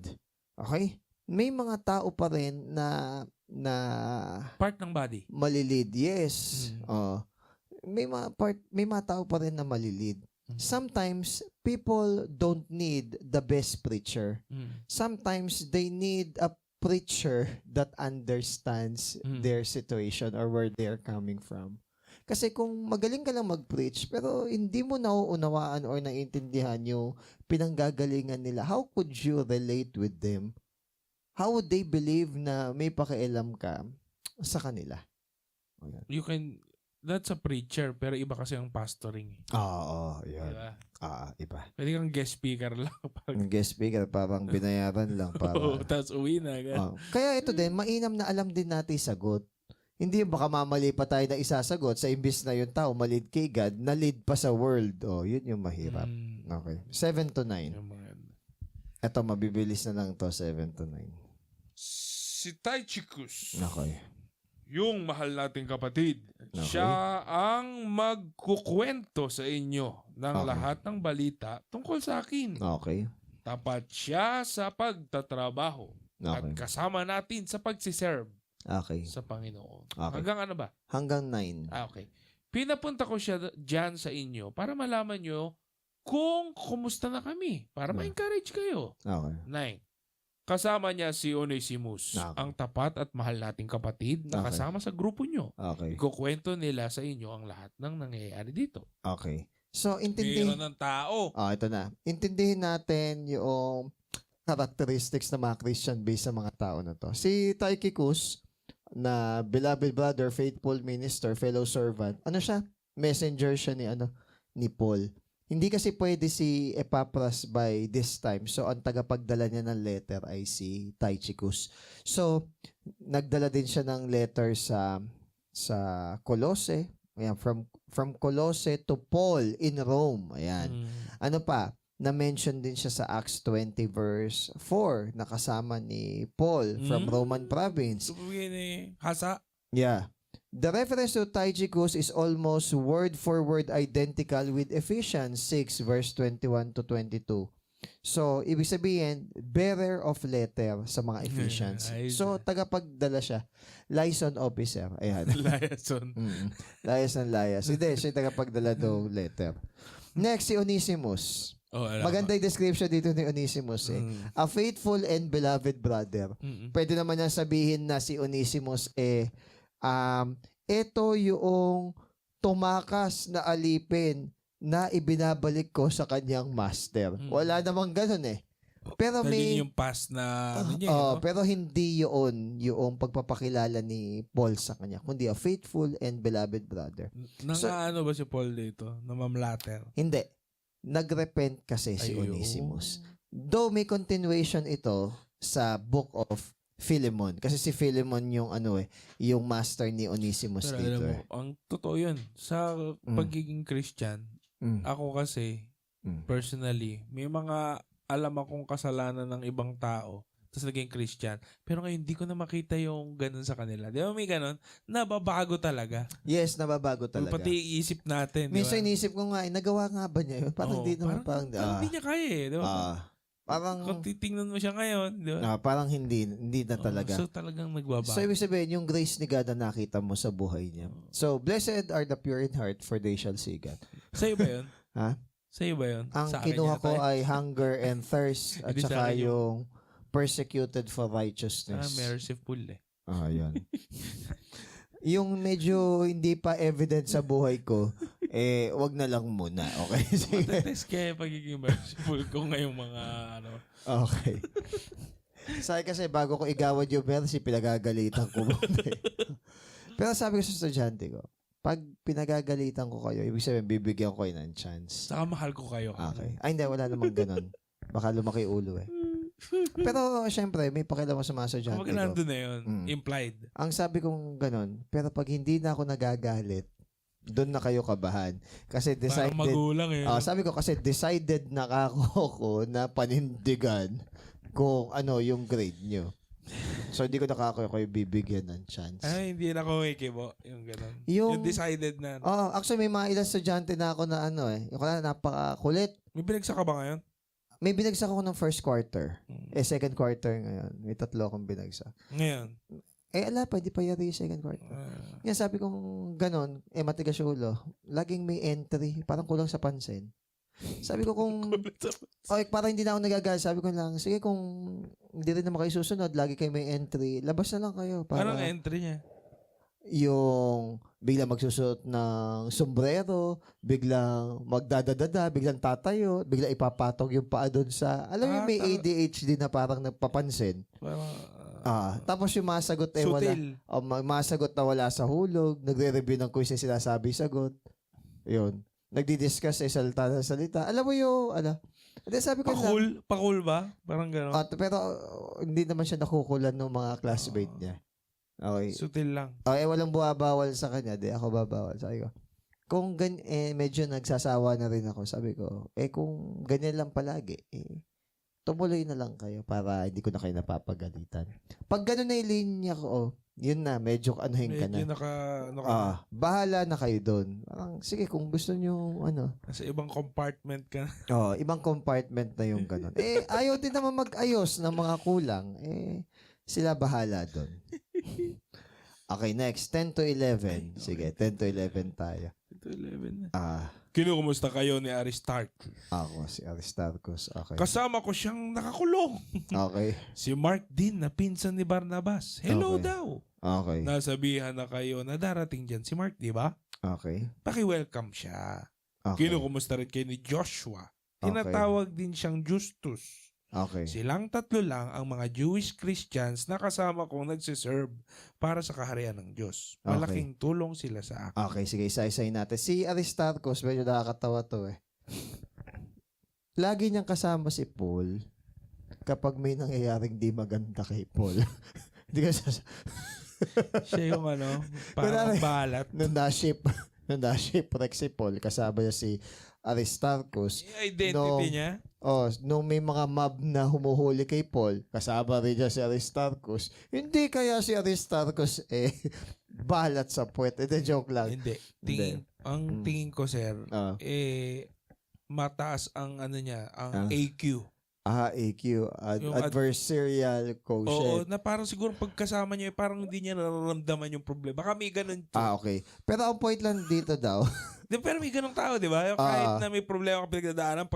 [SPEAKER 2] Okay? May mga tao pa rin na
[SPEAKER 1] part ng body.
[SPEAKER 2] Malilid. Yes. May mga tao pa rin na malilid. Sometimes, people don't need the best preacher. Sometimes, they need a preacher that understands their situation or where they're coming from. Kasi kung magaling ka lang mag-preach, pero hindi mo nauunawaan or naiintindihan yung pinanggagalingan nila, how could you relate with them? How would they believe na may pakialam ka sa kanila?
[SPEAKER 1] That's a preacher, pero iba kasi ang pastoring.
[SPEAKER 2] Oo, yun.
[SPEAKER 1] Diba?
[SPEAKER 2] Iba.
[SPEAKER 1] Pwede kang guest speaker lang.
[SPEAKER 2] Guest speaker, parang binayaran lang.
[SPEAKER 1] Tapos uwi na.
[SPEAKER 2] Kaya ito din, mainam na alam din natin sagot. Hindi baka mamali pa tayo na isasagot sa imbis na yung tao, malid kay God, nalid pa sa world. Yun yung mahirap. Okay. 7 to 9. Ito, mabibilis na lang to 7 to 9.
[SPEAKER 1] Si Tychicus.
[SPEAKER 2] Okay.
[SPEAKER 1] Yung mahal nating kapatid, siya ang magkukwento sa inyo ng lahat ng balita tungkol sa akin.
[SPEAKER 2] Okay.
[SPEAKER 1] Tapat siya sa pagtatrabaho at kasama natin sa pagsiserve sa Panginoon.
[SPEAKER 2] Okay.
[SPEAKER 1] Hanggang ano ba?
[SPEAKER 2] Hanggang 9.
[SPEAKER 1] Okay. Pinapunta ko siya dyan sa inyo para malaman nyo kung kumusta na kami. Para ma-encourage kayo.
[SPEAKER 2] Okay.
[SPEAKER 1] 9. Kasama niya si Onesimus, ang tapat at mahal nating kapatid na kasama sa grupo nyo.
[SPEAKER 2] Okay.
[SPEAKER 1] Ikukwento nila sa inyo ang lahat ng nangyayari dito.
[SPEAKER 2] Okay. So, intindihin...
[SPEAKER 1] Meron ng tao.
[SPEAKER 2] Ito na. Intindihin natin yung characteristics ng mga Christian based sa mga tao na to. Si Tychicus, na beloved brother, faithful minister, fellow servant, siya? Messenger siya ni Paul. Hindi kasi pwede si Epaphras by this time. So, ang tagapagdala niya ng letter ay si Tychicus. So, nagdala din siya ng letter sa Colossae. Ayan, from Colossae to Paul in Rome. Ayan. Ano pa? Na-mention din siya sa Acts 20 verse 4 na kasama ni Paul from Roman province.
[SPEAKER 1] Hasa?
[SPEAKER 2] Yeah. The reference to Tychicus is almost word for word identical with Ephesians 6 verse 21 to 22. So, ibig sabihin, bearer of letter sa mga Ephesians. So, tagapagdala siya. Liaison officer. Ayan.
[SPEAKER 1] Liaison.
[SPEAKER 2] Liaison. Hindi, siya tagapagdala daw letter. Next, si Onesimus. Maganda yung description dito ni Onesimus eh. A faithful and beloved brother. Pwede naman niya sabihin na si Onesimus ito yung tumakas na alipin na ibinabalik ko sa kanyang master. Wala namang ganun eh. Pero may
[SPEAKER 1] yung past na
[SPEAKER 2] pero hindi yun yung pagpapakilala ni Paul sa kanya, kundi a faithful and beloved brother.
[SPEAKER 1] Ano ba si Paul dito? Na mamlater?
[SPEAKER 2] Hindi. Nagrepent kasi si Onesimus. Though may continuation ito sa book of Philemon. Kasi si Philemon yung yung master ni Onesimus
[SPEAKER 1] pero
[SPEAKER 2] dito.
[SPEAKER 1] Alam mo, ang totoo yun. Sa pagiging Christian, ako kasi, personally, may mga alam akong kasalanan ng ibang tao, tapos naging Christian. Pero ngayon, hindi ko na makita yung ganun sa kanila. Di ba may ganun? Nababago talaga.
[SPEAKER 2] Yes, nababago talaga.
[SPEAKER 1] Pati iisip natin.
[SPEAKER 2] Minsan inisip ko nga, nagawa nga ba niya yun? Parang di naman. Parang
[SPEAKER 1] hindi niya kaya eh. Di ba?
[SPEAKER 2] Parang
[SPEAKER 1] kung titingnan mo siya ngayon, di ba?
[SPEAKER 2] Parang hindi na talaga.
[SPEAKER 1] So talagang nagbabago.
[SPEAKER 2] So ibig sabihin, yung grace ni God na nakita mo sa buhay niya. So, blessed are the pure in heart, for they shall see God.
[SPEAKER 1] Sa'yo ba yun?
[SPEAKER 2] Ha?
[SPEAKER 1] Sa'yo ba yun?
[SPEAKER 2] Ang kinuha ko ay hunger and thirst at saka yung persecuted for righteousness.
[SPEAKER 1] Merciful eh.
[SPEAKER 2] Yan. Yung medyo hindi pa evident sa buhay ko, wag na lang muna. Okay?
[SPEAKER 1] Matatest kaya pagiging merciful ko ngayong mga
[SPEAKER 2] Okay. Kasi bago ko igawad yung mercy, pinagagalitan ko muna. Pero sabi ko sa estudyante ko, pag pinagagalitan ko kayo, ibig sabihin, bibigyan ko kayo ng chance.
[SPEAKER 1] Saka mahal ko kayo.
[SPEAKER 2] Okay. Ay, hindi, wala namang ganun. Baka lumaki ulo eh. Pero, syempre, may pakialam mo sa mga estudyante
[SPEAKER 1] Kapag
[SPEAKER 2] ko.
[SPEAKER 1] nandun na yun, implied.
[SPEAKER 2] Ang sabi kong ganun, pero pag hindi na ako nagagalit, doon na kayo kabahan. Kasi decided...
[SPEAKER 1] Parang magulang eh.
[SPEAKER 2] Sabi ko kasi decided na ako na panindigan kung ano yung grade nyo. So, hindi ko kayo bibigyan ng chance.
[SPEAKER 1] Ay, hindi na ako kibo. Yung gano'n.
[SPEAKER 2] Yung
[SPEAKER 1] decided na.
[SPEAKER 2] Actually, may mga ilang estudyante na ako na yung napakakulit.
[SPEAKER 1] May binagsak ka ba ngayon?
[SPEAKER 2] May binagsak ako ng first quarter. Second quarter ngayon. May 3 akong binagsak.
[SPEAKER 1] Ngayon?
[SPEAKER 2] Ala pa, hindi pa yari yung second quarter. Yan, sabi kong ganon, matigas yung ulo. Laging may entry. Parang kulang sa pansin. Sabi ko kung... parang hindi na ako nagagalit. Sabi ko lang, sige kung hindi rin naman kayo susunod, lagi kayo may entry, labas na lang kayo. Para
[SPEAKER 1] anong entry niya?
[SPEAKER 2] Yung biglang magsusuot ng sombrero, biglang magdadadada, biglang tatayo, biglang ipapatong yung paa doon sa... Alam mo may ADHD na parang nagpapansin. Tapos yung masagot wala. Masagot na wala sa hulog, nagre-review ng quiz yung sinasabi sagot. Yun. Nagdi-discuss salita sa salita. Alam mo yung, sabi ko
[SPEAKER 1] Pakul ba? Parang gano'n.
[SPEAKER 2] Pero hindi naman siya nakukulan ng mga classmate niya. Okay.
[SPEAKER 1] Sutil lang.
[SPEAKER 2] Walang buwabawal sa kanya. Ako babawal. Sabi ko, kung medyo nagsasawa na rin ako, sabi ko, kung ganyan lang palagi, tumuloy na lang kayo para hindi ko na kayo napapagalitan. Pag gano'n na yung linya ko, yun na, medyo anuhin ka na. Bahala na kayo doon. Sige, kung gusto nyo,
[SPEAKER 1] nasa ibang compartment ka.
[SPEAKER 2] Ibang compartment na yung gano'n. Ayaw din naman mag-ayos ng mga kulang. Sila bahala doon. Okay, next. 10 to 11. Sige, 10 to 11 tayo.
[SPEAKER 1] 10 to 11 na. Kinukumusta kayo ni Aristarchus?
[SPEAKER 2] Ako, si Aristarchus. Okay.
[SPEAKER 1] Kasama ko siyang nakakulong.
[SPEAKER 2] Okay.
[SPEAKER 1] Si Mark din na pinsan ni Barnabas. Hello daw.
[SPEAKER 2] Okay.
[SPEAKER 1] Nasabihan na kayo na darating dyan si Mark, di ba?
[SPEAKER 2] Okay.
[SPEAKER 1] Paki-welcome siya.
[SPEAKER 2] Okay.
[SPEAKER 1] Kinukumusta rin kayo ni Joshua. Tinatawag din siyang Justus.
[SPEAKER 2] Okay.
[SPEAKER 1] Silang 3 lang ang mga Jewish Christians na kasama kong nagsiserve para sa kaharian ng Diyos. Malaking tulong sila sa akin.
[SPEAKER 2] Okay, sige, isa-isayin natin. Si Aristarchus, medyo nakakatawa to Lagi niyang kasama si Paul kapag may nangyayaring di maganda kay Paul. Hindi ka
[SPEAKER 1] siya yung parang balat.
[SPEAKER 2] Nung na-shipwreck si Paul, kasama niya si Aristarchus.
[SPEAKER 1] Yung identity niya?
[SPEAKER 2] Nung may mga mob na humuhuli kay Paul, kasama rin niya si Aristarchus. Hindi kaya si Aristarchus balat sa puwet. Hindi, joke lang.
[SPEAKER 1] Hindi. Tingin ko, sir, mataas ang niya, ang AQ.
[SPEAKER 2] AQ. Adversarial quotient.
[SPEAKER 1] Oo, na parang siguro pagkasama niya, parang hindi niya nararamdaman yung problema. Baka may ganun.
[SPEAKER 2] Okay. Pero ang point lang dito daw.
[SPEAKER 1] Pero may ganung tao, di ba? Kahit na may problema ka pinagdadaanan,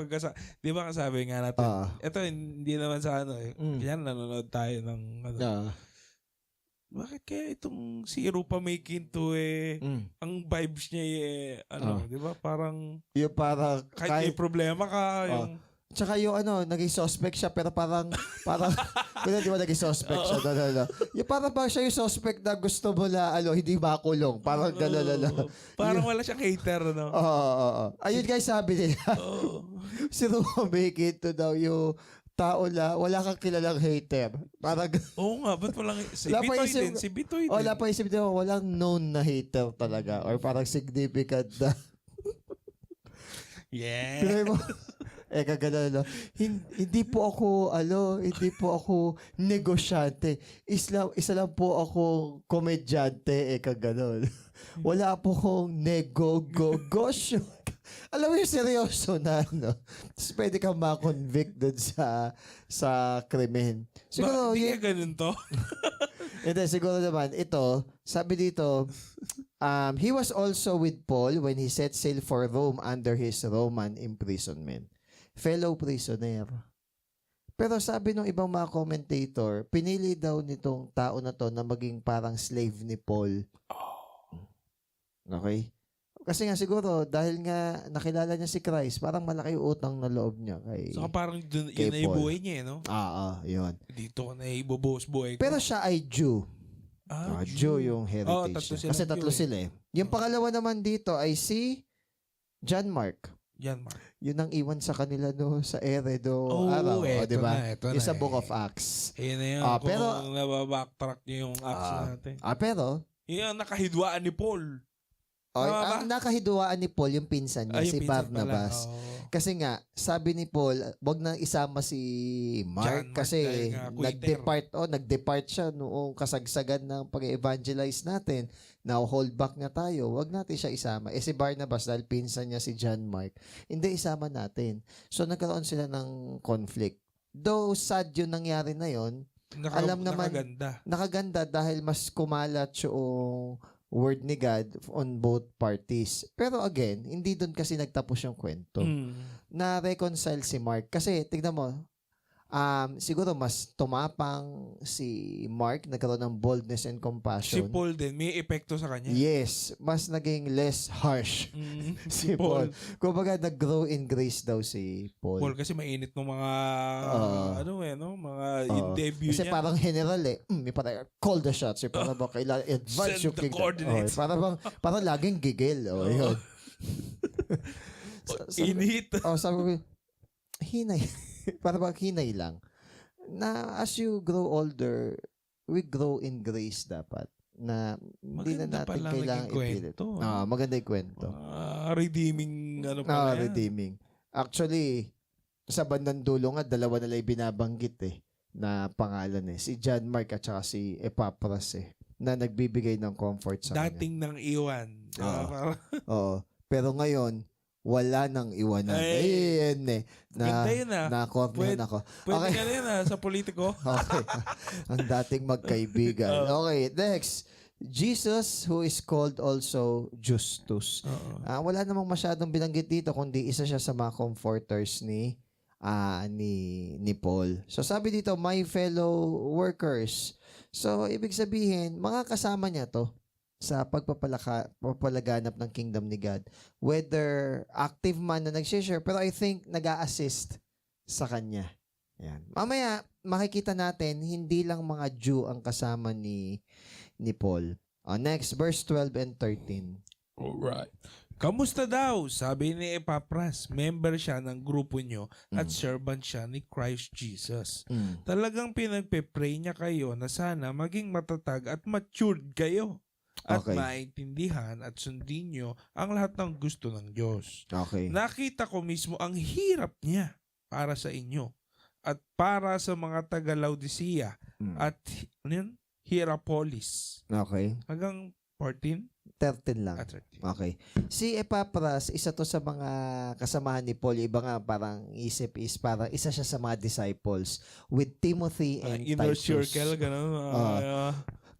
[SPEAKER 1] di ba kasabi nga natin, ito hindi naman sa kaya nanonood tayo ng bakit kaya itong si Rupa may kinto ang vibes niya di ba? Parang
[SPEAKER 2] yung parang
[SPEAKER 1] kahit may problema ka, yung
[SPEAKER 2] tsaka yung naging suspect siya pero parang di ba naging suspect siya? Yung parang siya yung suspect na gusto mo na hindi makulong. Parang gano'n.
[SPEAKER 1] Parang wala siyang hater, no?
[SPEAKER 2] Ayun guys, sabi nila. Si Rupa Mekito daw yung tao na wala kang kilalang hater. Parang
[SPEAKER 1] oo nga, ba't walang si Bitoy din.
[SPEAKER 2] Wala pa isip din, walang known na hater talaga or parang significant na.
[SPEAKER 1] Yeah.
[SPEAKER 2] Kagano, hindi po ako negosyante. Isa lang po ako komedyante, kagano. Wala po akong negosyo. Alam mo yung seryoso na, Tapos pwede kang ma-convict dun sa krimen. Siguro,
[SPEAKER 1] hindi ka ganun to?
[SPEAKER 2] Hindi, siguro naman, ito, sabi dito, he was also with Paul when he set sail for Rome under his Roman imprisonment. Fellow prisoner. Pero sabi ng ibang mga commentator, pinili daw nitong tao na to na maging parang slave ni Paul. Okay? Kasi nga siguro, dahil nga nakilala niya si Christ, parang malaki yung utang na loob niya kay
[SPEAKER 1] so parang yun na yung buhay niya, no?
[SPEAKER 2] Yun.
[SPEAKER 1] Dito ka na ibubuhos buhay ko.
[SPEAKER 2] Pero siya ay Jew. Jew yung heritage. Kasi tatlo sila eh. Yung pangalawa naman dito ay si John Mark. Yun ang iwan sa kanila sa ere araw. Di ba? Yung sa Book of Acts.
[SPEAKER 1] Ayun na yun. Pero nababacktrack niyo yung Acts natin.
[SPEAKER 2] Pero
[SPEAKER 1] yung nakahidwaan ni Paul.
[SPEAKER 2] Ang nakahidwaan ni Paul yung pinsan niya, si Barnabas. Kasi nga, sabi ni Paul, wag na isama si Mark kasi nag-depart siya noong kasagsagan ng pag-evangelize natin. Now, hold back na tayo. Wag natin siya isama. Si Barnabas, dahil pinsan niya si John Mark, hindi isama natin. So, nagkaroon sila ng conflict. Though sad yung nangyari na yon, alam naman, nakaganda dahil mas kumalat yung word ni God on both parties. Pero again, hindi doon kasi nagtapos yung kwento. Na-reconcile si Mark. Kasi, tignan mo, siguro mas tumapang si Mark, nagkaroon ng boldness and compassion.
[SPEAKER 1] Si Paul din, may epekto sa kanya.
[SPEAKER 2] Yes, mas naging less harsh si Paul. Kumbaga, nag-grow in grace daw si Paul.
[SPEAKER 1] Paul kasi mainit ng mga, mga in-debut
[SPEAKER 2] kasi
[SPEAKER 1] niya.
[SPEAKER 2] parang general may parang call the shots. Parang ba kailangan advance yung
[SPEAKER 1] the coordinates.
[SPEAKER 2] Parang laging gigil. Yun.
[SPEAKER 1] Init.
[SPEAKER 2] Sabi ko, hinay. Para bang hinay lang. Na as you grow older, we grow in grace dapat. Na hindi na natin kailangan ipilit. Maganda yung kwento.
[SPEAKER 1] Redeeming
[SPEAKER 2] redeeming. Actually, sa bandang dulo nga, dalawa na lang binabanggit na pangalan si John Mark at saka si Epaphras na nagbibigay ng comfort sa kanya.
[SPEAKER 1] Dating nang iwan.
[SPEAKER 2] Oo. Pero ngayon, wala nang iwanan. Na-corner ako.
[SPEAKER 1] Pwede ka rin sa politiko.
[SPEAKER 2] Okay. Ang dating magkaibigan. Okay, next. Jesus, who is called also Justus. Wala namang masyadong binanggit dito, kundi isa siya sa mga comforters ni Paul. So sabi dito, my fellow workers. So ibig sabihin, mga kasama niya to sa pagpapalaganap ng kingdom ni God. Whether active man na nag-share, pero I think nag-a-assist sa kanya. Yan. Mamaya, makikita natin, hindi lang mga Jew ang kasama ni Paul. Next, verse 12 and 13.
[SPEAKER 1] Alright. Kamusta daw? Sabi ni Epaphras, member siya ng grupo nyo at servant siya ni Christ Jesus. Talagang pinagpe-pray niya kayo na sana maging matatag at matured kayo. At maintindihan at sundin nyo ang lahat ng gusto ng Diyos. Nakita ko mismo ang hirap niya para sa inyo at para sa mga taga-Laodicea at Hierapolis. Hanggang 14?
[SPEAKER 2] 13 lang.
[SPEAKER 1] 13.
[SPEAKER 2] Okay. Si Epaphras, isa to sa mga kasamahan ni Paul. Iba nga parang isip is parang isa siya sa mga disciples with Timothy and
[SPEAKER 1] inner
[SPEAKER 2] Titus.
[SPEAKER 1] circle, gano'n.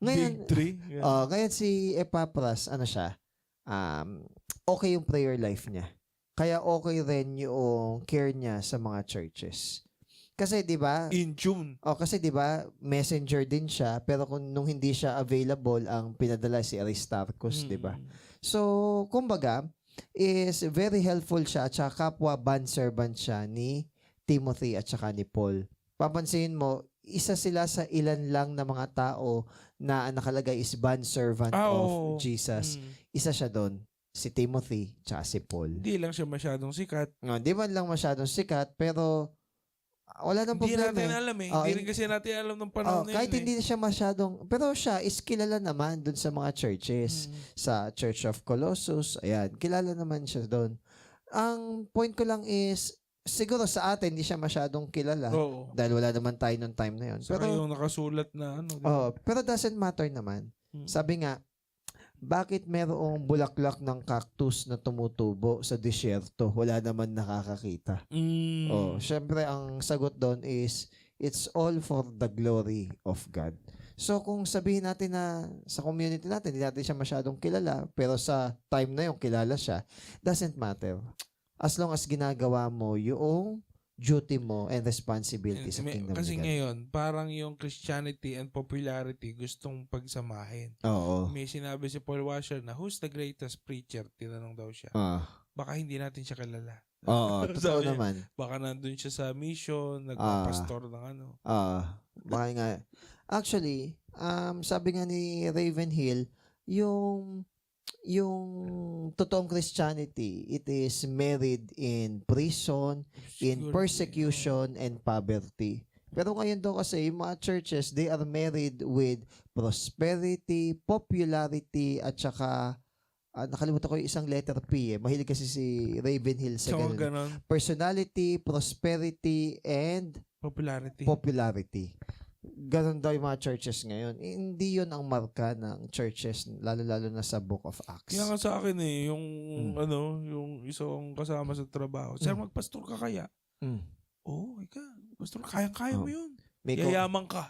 [SPEAKER 2] Ngayon,
[SPEAKER 1] Big three. Yeah.
[SPEAKER 2] Ngayon si Epaphras, siya? Okay yung prayer life niya. Kaya okay rin yung care niya sa mga churches. Kasi 'di ba?
[SPEAKER 1] In June.
[SPEAKER 2] Kasi 'di ba, messenger din siya, pero nung hindi siya available, ang pinadala si Aristarchus, 'di ba? So, kumbaga, is very helpful siya at saka kapwa bondservant siya ni Timothy at saka ni Paul. Papansin mo, isa sila sa ilan lang na mga tao na nakalagay is bondservant of Jesus. Isa siya doon, si Timothy tsaka si Paul.
[SPEAKER 1] Hindi lang siya masyadong sikat.
[SPEAKER 2] Hindi man lang masyadong sikat, pero wala nang problema.
[SPEAKER 1] Hindi natin alam hindi rin kasi natin alam ng panahon na yun.
[SPEAKER 2] Kahit hindi siya masyadong, pero siya is kilala naman doon sa mga churches. Sa Church of Colossus, ayan, kilala naman siya doon. Ang point ko lang is, siguro sa atin, hindi siya masyadong kilala. Dahil wala naman tayo noong time na yun.
[SPEAKER 1] Pero yung nakasulat na
[SPEAKER 2] pero doesn't matter naman. Sabi nga, bakit merong bulaklak ng cactus na tumutubo sa disyerto? Wala naman nakakakita. Syempre, ang sagot doon is, it's all for the glory of God. So, kung sabihin natin na sa community natin, hindi natin siya masyadong kilala, pero sa time na yung kilala siya, doesn't matter. As long as ginagawa mo yung duty mo and responsibility sa kingdom of God.
[SPEAKER 1] Kasi ngayon, parang yung Christianity and popularity gustong pagsamahin.
[SPEAKER 2] Oo.
[SPEAKER 1] May sinabi si Paul Washer na, who's the greatest preacher? Tinanong daw siya. baka hindi natin siya kilala.
[SPEAKER 2] Oo, totoo naman.
[SPEAKER 1] Baka nandun siya sa mission, nagpapastor ng ano.
[SPEAKER 2] Baka nga. Actually, sabi nga ni Ravenhill, yung totoong Christianity, it is married in prison, in persecution, and poverty. Pero ngayon daw kasi, yung mga churches, they are married with prosperity, popularity, at saka, nakalimutan ko yung isang letter P eh. Mahilig kasi si Ravenhill sa ganun. Personality, prosperity, and popularity. Ganon daw yung mga churches ngayon. Hindi yun ang marka ng churches, lalo-lalo na sa Book of Acts.
[SPEAKER 1] Kaya nga sa akin yung yung isang kasama sa trabaho, sir, magpastor ka kaya? Oo, ikaw, pastor, kayang-kaya mo yun. Yayaman ka.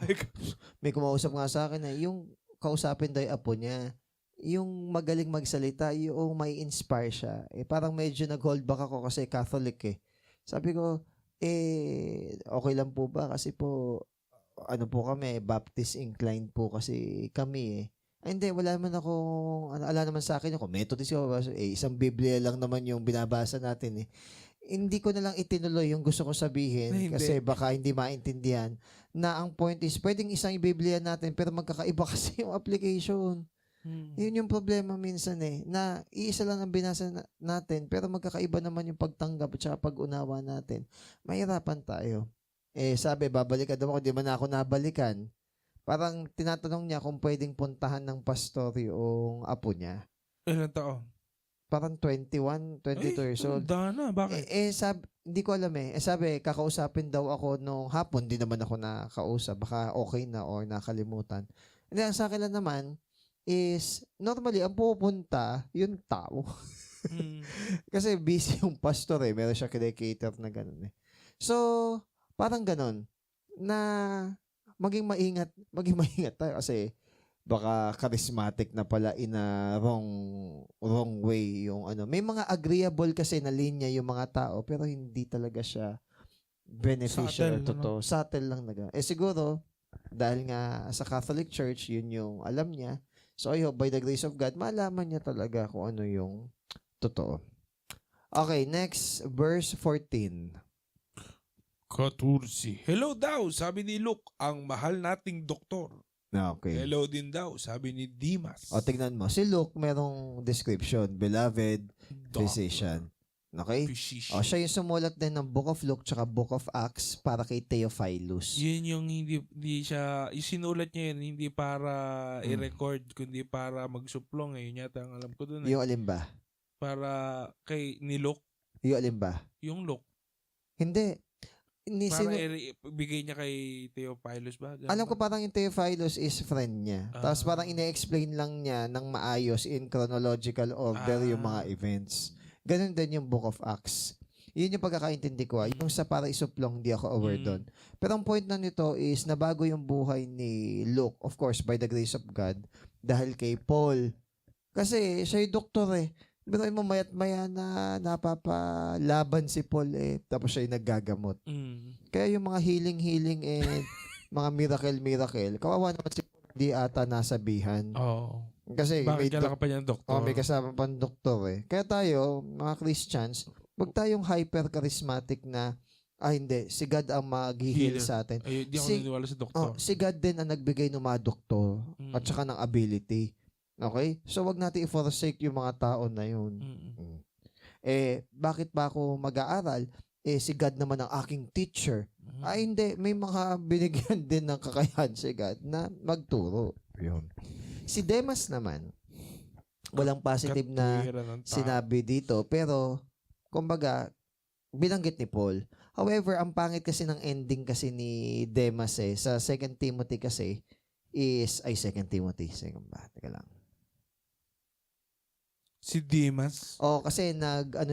[SPEAKER 2] May kumausap nga sa akin yung kausapin daw yung apo niya, yung magaling magsalita, yung may inspire siya. Parang medyo nag-hold back ako kasi Catholic eh. Sabi ko, okay lang po ba? Kasi po, ano po kami, Baptist inclined po kasi kami eh. Hindi, wala naman akong, ala naman sa akin, ako Methodist ko, isang Biblia lang naman yung binabasa natin eh. Hindi ko na lang itinuloy yung gusto ko sabihin kasi baka hindi maintindihan na ang point is, pwedeng isang Biblia natin pero magkakaiba kasi yung application. Yun yung problema minsan eh, na iisa lang ang binasa natin pero magkakaiba naman yung pagtanggap at saka pag-unawa natin. Mahirapan tayo. Sabi, babalikan daw ako, di man ako nabalikan. Parang tinatanong niya kung pwedeng puntahan ng pastor yung apo niya.
[SPEAKER 1] Ilan taon?
[SPEAKER 2] Parang 21, 22 years old.
[SPEAKER 1] Na, bakit?
[SPEAKER 2] Hindi ko alam eh. Sabi, kakausapin daw ako nung hapon, di naman ako nakausap. Baka okay na or nakalimutan. And ang sa akin lang naman is, normally, ang pupunta, yung tao. Kasi busy yung pastor eh. Meron siya kinikater na gano'n eh. So, parang gano'n, na maging maingat tayo kasi baka charismatic na pala in a wrong way yung ano. May mga agreeable kasi na linya yung mga tao pero hindi talaga siya beneficial or totoo. Subtle lang naga. Siguro, dahil nga sa Catholic Church, yun yung alam niya. So I hope by the grace of God, malaman niya talaga kung ano yung totoo. Okay, next, verse 14.
[SPEAKER 1] 14. Hello daw, sabi ni Luke, ang mahal nating doktor.
[SPEAKER 2] Okay.
[SPEAKER 1] Hello din daw, sabi ni Dimas.
[SPEAKER 2] Tignan mo. Si Luke, merong description. Beloved physician. Okay? Siya yung sumulat din ng Book of Luke tsaka Book of Acts para kay Theophilus.
[SPEAKER 1] Yun yung hindi siya, isinulat niya yun, hindi para i-record, kundi para magsuplong. Yun yata ang alam ko dun.
[SPEAKER 2] Yung alin ba?
[SPEAKER 1] Para kay ni Luke.
[SPEAKER 2] Yung alin ba?
[SPEAKER 1] Yung Luke.
[SPEAKER 2] Hindi.
[SPEAKER 1] Para ibigay niya kay Theophilus ba?
[SPEAKER 2] Alam ko parang yung Theophilus is friend niya. Tapos parang ine-explain lang niya ng maayos in chronological order yung mga events. Ganun din yung Book of Acts. Yun yung pagkakaintindi ko. Yung sa para isuplong, di ako aware doon. Pero ang point na nito is nabago yung buhay ni Luke, of course, by the grace of God, dahil kay Paul. Kasi siya yung doktor eh. Pero mo mayat-maya na napapalaban si Paul eh. Tapos siya yung naggagamot. Kaya yung mga healing and mga miracle, kawawa naman si Paul, di ata nasabihan. Kasi
[SPEAKER 1] bakit kailangan pa niya doktor?
[SPEAKER 2] May kasama pang doktor eh. Kaya tayo, mga Christians, wag tayong hyper-charismatic na hindi, si God ang mag-heal sa atin.
[SPEAKER 1] Di ako naniniwala sa doktor.
[SPEAKER 2] Si God din ang nagbigay ng mga doktor at saka ng ability. Okay? So, wag natin i-forsake yung mga tao na yun. Bakit ba ako mag-aaral? Si God naman ang aking teacher. Hindi. May mga binigyan din ng kakayahan si God na magturo. Yun. Si Demas naman, walang positive na sinabi dito. Pero, kumbaga, binanggit ni Paul. However, ang pangit kasi ng ending kasi ni Demas sa 2 Timothy kasi is, 2 Timothy. Teka lang.
[SPEAKER 1] Si Demas?
[SPEAKER 2] Kasi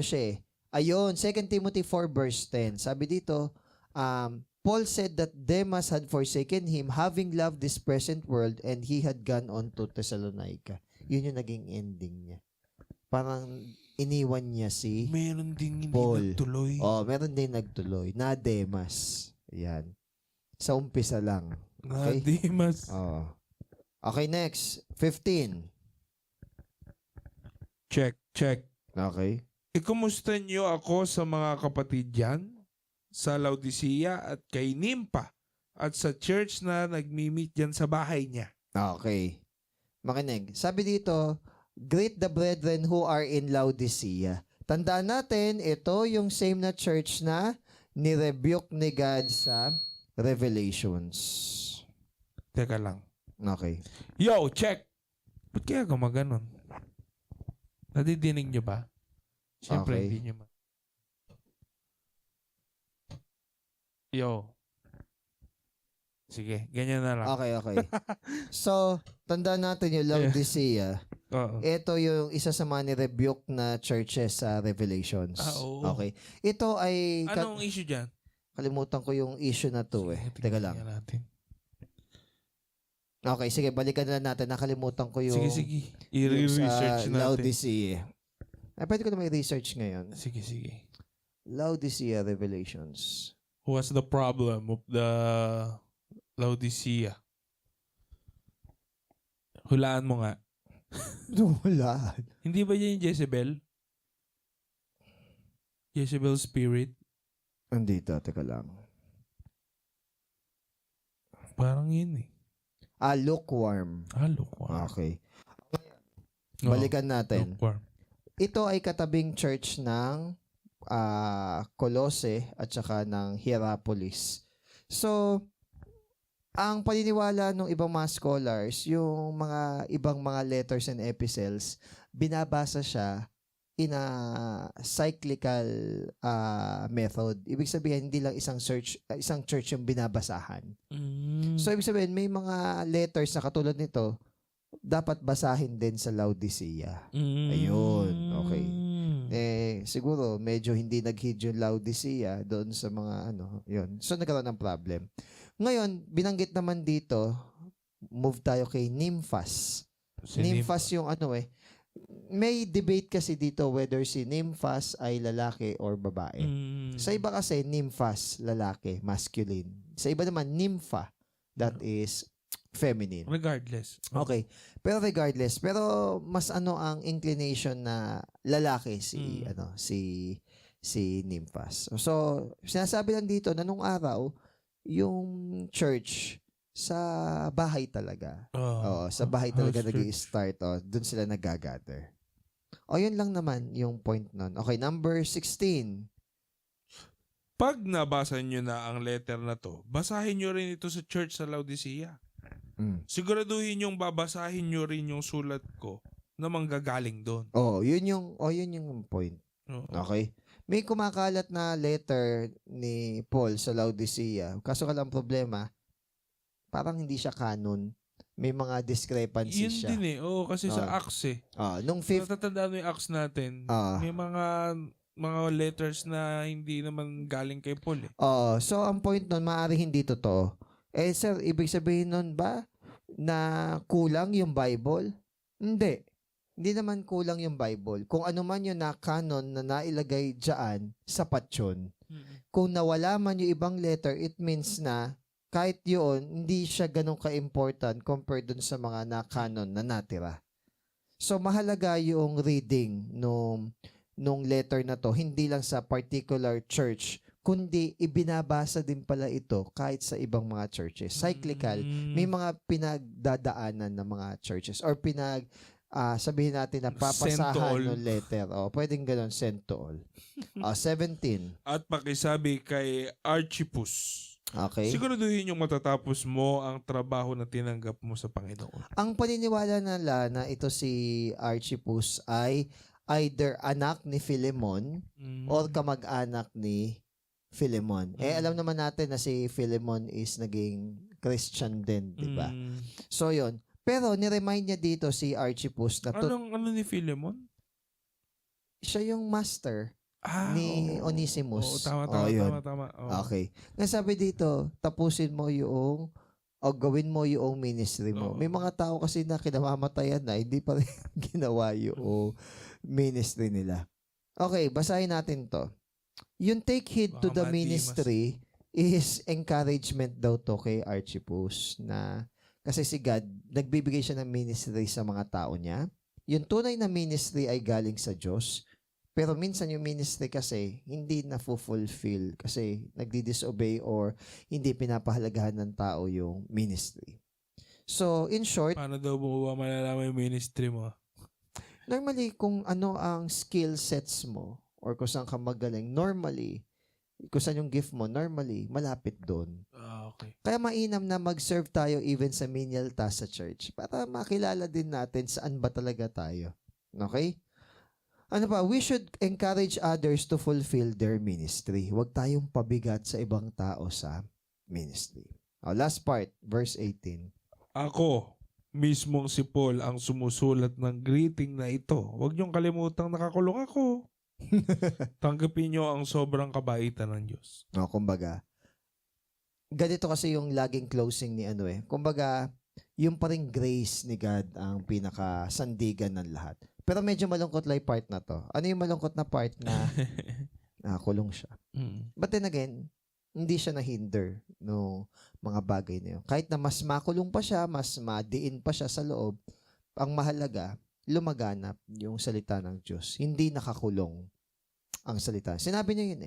[SPEAKER 2] siya Ayun, 2 Timothy 4 verse 10. Sabi dito, Paul said that Demas had forsaken him, having loved this present world, and he had gone on to Thessalonica. Yun yung naging ending niya. Parang iniwan niya si
[SPEAKER 1] meron din hindi
[SPEAKER 2] Paul.
[SPEAKER 1] Nagtuloy.
[SPEAKER 2] Meron din nagtuloy. Na Demas. Yan. Sa umpisa lang. Okay?
[SPEAKER 1] Na Demas.
[SPEAKER 2] Okay, next. 15.
[SPEAKER 1] Check.
[SPEAKER 2] Okay.
[SPEAKER 1] Ikumusta niyo ako sa mga kapatid diyan sa Laodicea at kay Nympha at sa church na nagmi-meet diyan sa bahay niya.
[SPEAKER 2] Okay. Makinig. Sabi dito, greet the brethren who are in Laodicea. Tandaan natin, ito yung same na church na ni-rebuke ni God sa Revelations.
[SPEAKER 1] Teka lang.
[SPEAKER 2] Okay.
[SPEAKER 1] Yo, check! Ba't kaya gumaganon? Nadidinig niyo ba? Siyempre,
[SPEAKER 2] Okay.
[SPEAKER 1] hindi niyo Yo. Sige, ganyan na lang.
[SPEAKER 2] Okay. So, tandaan natin yung Laodicea.
[SPEAKER 1] Oo.
[SPEAKER 2] Ito yung isa sa mga ni-rebuke na churches sa Revelations.
[SPEAKER 1] Oo.
[SPEAKER 2] Okay. Ito ay...
[SPEAKER 1] Anong issue dyan?
[SPEAKER 2] Kalimutan ko yung issue na to eh. Teka lang.
[SPEAKER 1] Natin.
[SPEAKER 2] Okay, sige, balikan na natin. Nakalimutan ko yung...
[SPEAKER 1] Sige.
[SPEAKER 2] yung
[SPEAKER 1] I-research
[SPEAKER 2] sa
[SPEAKER 1] natin.
[SPEAKER 2] Laodicea. Pwede ko na may research ngayon.
[SPEAKER 1] Sige.
[SPEAKER 2] Laodicea Revelations.
[SPEAKER 1] What's the problem of the Laodicea? Hulaan mo nga.
[SPEAKER 2] Wala.
[SPEAKER 1] Hindi ba yan yung Jezebel? Jezebel spirit?
[SPEAKER 2] Andito, teka lang.
[SPEAKER 1] Parang yun eh.
[SPEAKER 2] Lukewarm.
[SPEAKER 1] Lukewarm.
[SPEAKER 2] Okay.
[SPEAKER 1] Oo,
[SPEAKER 2] Balikan natin.
[SPEAKER 1] lukewarm.
[SPEAKER 2] Ito ay katabing church ng Colossae at saka ng Hierapolis. So, ang paniniwala ng ibang mga scholars, yung mga ibang mga letters and epistles, binabasa siya in a cyclical method. Ibig sabihin, hindi lang isang church yung binabasahan. So, ibig sabihin, may mga letters na katulad nito, dapat basahin din sa Laodicea. Ayun, okay. Siguro, medyo hindi nag-hit yung Laodicea doon sa mga yun. So, nagkaroon ng problem. Ngayon, binanggit naman dito, move tayo kay Nymphas. Nymphas yung may debate kasi dito whether si Nymphas ay lalaki or babae. Sa iba kasi, Nymphas, lalaki, masculine. Sa iba naman, Nympha, that is feminine.
[SPEAKER 1] Regardless.
[SPEAKER 2] Okay. Pero regardless, mas ang inclination na lalaki si Nymphas. So, sinasabi lang dito na nung araw, yung church sa bahay talaga. Sa bahay talaga nag-i-start. Doon sila nag-gather. Yun lang naman yung point nun. Okay, number 16.
[SPEAKER 1] Pag nabasa nyo na ang letter na to, basahin nyo rin ito sa church sa Laodicea. Siguraduhin yung babasahin nyo rin yung sulat ko na manggagaling doon.
[SPEAKER 2] Yun yung point. Okay? May kumakalat na letter ni Paul sa Laodicea. Kaso lang problema, parang hindi siya canon. May mga discrepancies siya.
[SPEAKER 1] Yun din eh. Kasi sa Acts eh.
[SPEAKER 2] Nung fifth...
[SPEAKER 1] Natatandaan mo yung Acts natin. May mga letters na hindi naman galing kay Paul eh.
[SPEAKER 2] So, ang point nun, maaari hindi totoo. Sir, ibig sabihin nun ba na kulang yung Bible? Hindi. Hindi naman kulang yung Bible. Kung ano man yung na-canon na nailagay dyan, sapat yun. Kung nawala man yung ibang letter, it means na kahit yun, hindi siya ganun ka-important compared dun sa mga na-canon na natira. So, mahalaga yung reading nung letter na to, hindi lang sa particular church, kundi ibinabasa din pala ito kahit sa ibang mga churches. Cyclical. May mga pinagdadaanan ng mga churches or sabihin natin na papasahan ng letter. Pwedeng ganun, send to all. 17.
[SPEAKER 1] At pakisabi kay Archippus.
[SPEAKER 2] Okay.
[SPEAKER 1] Siguraduhin yung matatapos mo ang trabaho na tinanggap mo sa Panginoon.
[SPEAKER 2] Ang paniniwala nila na ito si Archippus ay either anak ni Philemon or kamag-anak ni Philemon. Alam naman natin na si Philemon is naging Christian din, di ba? So, yun. Pero, niremind niya dito si Archippus na...
[SPEAKER 1] Ano ni Philemon?
[SPEAKER 2] Siya yung master ni Onesimus.
[SPEAKER 1] Tama.
[SPEAKER 2] Okay. Nga sabi dito, tapusin mo yung gawin mo yung ministry mo. May mga tao kasi na kinamamatayan na, hindi pa rin ginawa yung ministry nila. Okay, basahin natin to. Yung take heed to the ministry is encouragement daw to kay Archippus na kasi si God, nagbibigay siya ng ministry sa mga tao niya. Yung tunay na ministry ay galing sa Diyos, Pero minsan yung ministry kasi hindi na fulfill kasi nagdi-disobey or hindi pinapahalagahan ng tao yung ministry. So, in short,
[SPEAKER 1] paano daw mo malalaman yung ministry mo?
[SPEAKER 2] Normally, kung ano ang skill sets mo or kung saan ka magaling, normally, kung saan yung gift mo, normally, malapit doon.
[SPEAKER 1] Okay.
[SPEAKER 2] Kaya mainam na mag-serve tayo even sa menial task sa church para makilala din natin saan ba talaga tayo. Okay? Ano pa? We should encourage others to fulfill their ministry. Huwag tayong pabigat sa ibang tao sa ministry. Last part, verse 18.
[SPEAKER 1] Ako, mismong si Paul ang sumusulat ng greeting na ito. Huwag niyong kalimutang nakakulong ako. Tanggapin niyo ang sobrang kabaitan ng Diyos.
[SPEAKER 2] No, kumbaga, ganito kasi yung laging closing ni Kumbaga, yung paring grace ni God ang pinakasandigan ng lahat. Pero medyo malungkot lang yung part na to. Ano yung malungkot na part na nakakulong siya? But then again, hindi siya na-hinder no mga bagay na yun. Kahit na mas makulong pa siya, mas madiin pa siya sa loob, ang mahalaga, lumaganap yung salita ng Diyos. Hindi nakakulong ang salita. Sinabi niya yun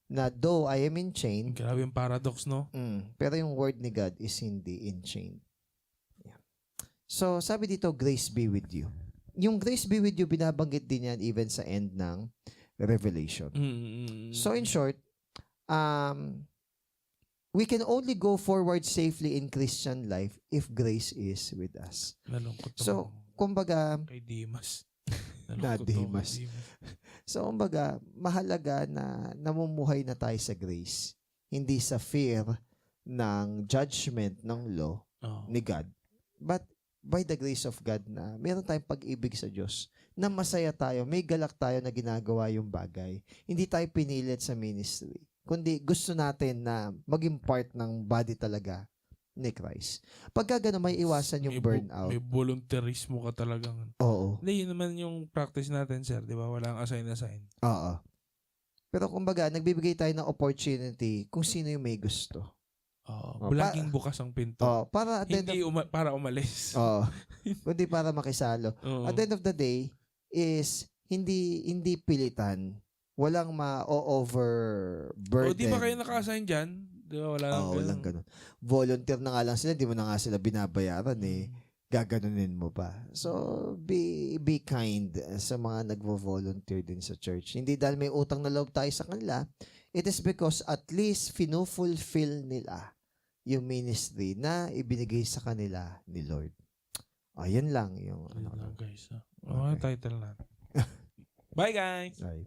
[SPEAKER 2] na though I am in chain,
[SPEAKER 1] grabe yung paradox, no?
[SPEAKER 2] Pero yung word ni God is hindi in chain. Yeah. So, sabi dito, grace be with you. Yung grace be with you, binabanggit din yan even sa end ng Revelation. So, in short, we can only go forward safely in Christian life if grace is with us. So, kumbaga,
[SPEAKER 1] kay Dimas.
[SPEAKER 2] Dimas. So, kumbaga, mahalaga na namumuhay na tayo sa grace. Hindi sa fear ng judgment ng law ni God. But by the grace of God na meron tayong pag-ibig sa Diyos, na masaya tayo, may galak tayo na ginagawa yung bagay. Hindi tayo pinilit sa ministry. Kundi gusto natin na maging part ng body talaga ni Christ. Pagka gano'n, may iwasan yung burnout.
[SPEAKER 1] May volunteerismo ka talagang.
[SPEAKER 2] Oo.
[SPEAKER 1] Hindi, yun naman yung practice natin, sir. Di ba? Walang assign.
[SPEAKER 2] Oo. Pero kumbaga, nagbibigay tayo ng opportunity kung sino yung may gusto.
[SPEAKER 1] Laging bukas ang pinto.
[SPEAKER 2] Para
[SPEAKER 1] hindi para umalis.
[SPEAKER 2] Kundi para makisalo. At the end of the day, is hindi pilitan. Walang ma-overburden.
[SPEAKER 1] Di ba kayo naka-assign dyan? Di ba?
[SPEAKER 2] Walang ganun. Volunteer na nga lang sila, di mo na nga sila binabayaran gaganunin mo pa. So, be kind sa mga nagvo-volunteer din sa church. Hindi dahil may utang na loob tayo sa kanila, it is because at least finufulfill nila yung ministry na ibinigay sa kanila ni Lord. Ayan lang yung
[SPEAKER 1] guys. Title na. Bye guys!
[SPEAKER 2] Bye.